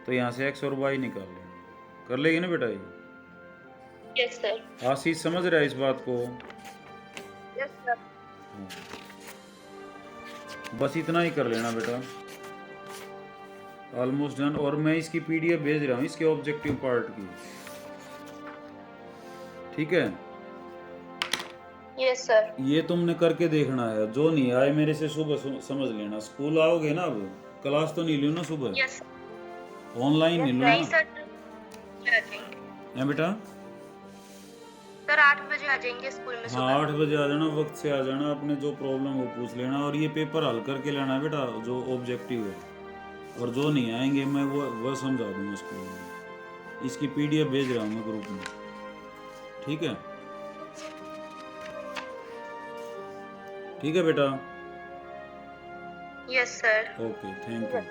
तो यहाँ से x और y निकाल लेंगे, कर लेंगे ना बेटा ये? Yes sir. आशीष समझ रहा है इस बात को? Yes sir. हाँ। बस इतना ही कर लेना बेटा, ऑलमोस्ट डन। और मैं इसकी पीडीएफ भेज रहा हूँ इसके ऑब्जेक्टिव पार्ट की, ठीक है? Yes sir. ये तुमने करके देखना है, जो नहीं आए मेरे से सुबह समझ लेना। स्कूल आओगे ना, अब क्लास तो नहीं लो ना सुबह, यस ऑनलाइन नहीं लो नहीं ना, सर, है बेटा? सर 8 बजे आ जाएंगे स्कूल में हाँ सुबह। 8 बजे आ जाना, वक्त से आ जाना, अपने जो प्रॉब्लम वो पूछ लेना, और ये पेपर हल करके लेना बेटा जो ऑब्जेक्टिव है। और जो नहीं आएंगे मैं वो समझा दूंगा स्कूल में। इसकी पीडीएफ भेज रहा हूँ मैं ग्रुप में, ठीक है? ठीक है बेटा, yes sir. Okay, thank you.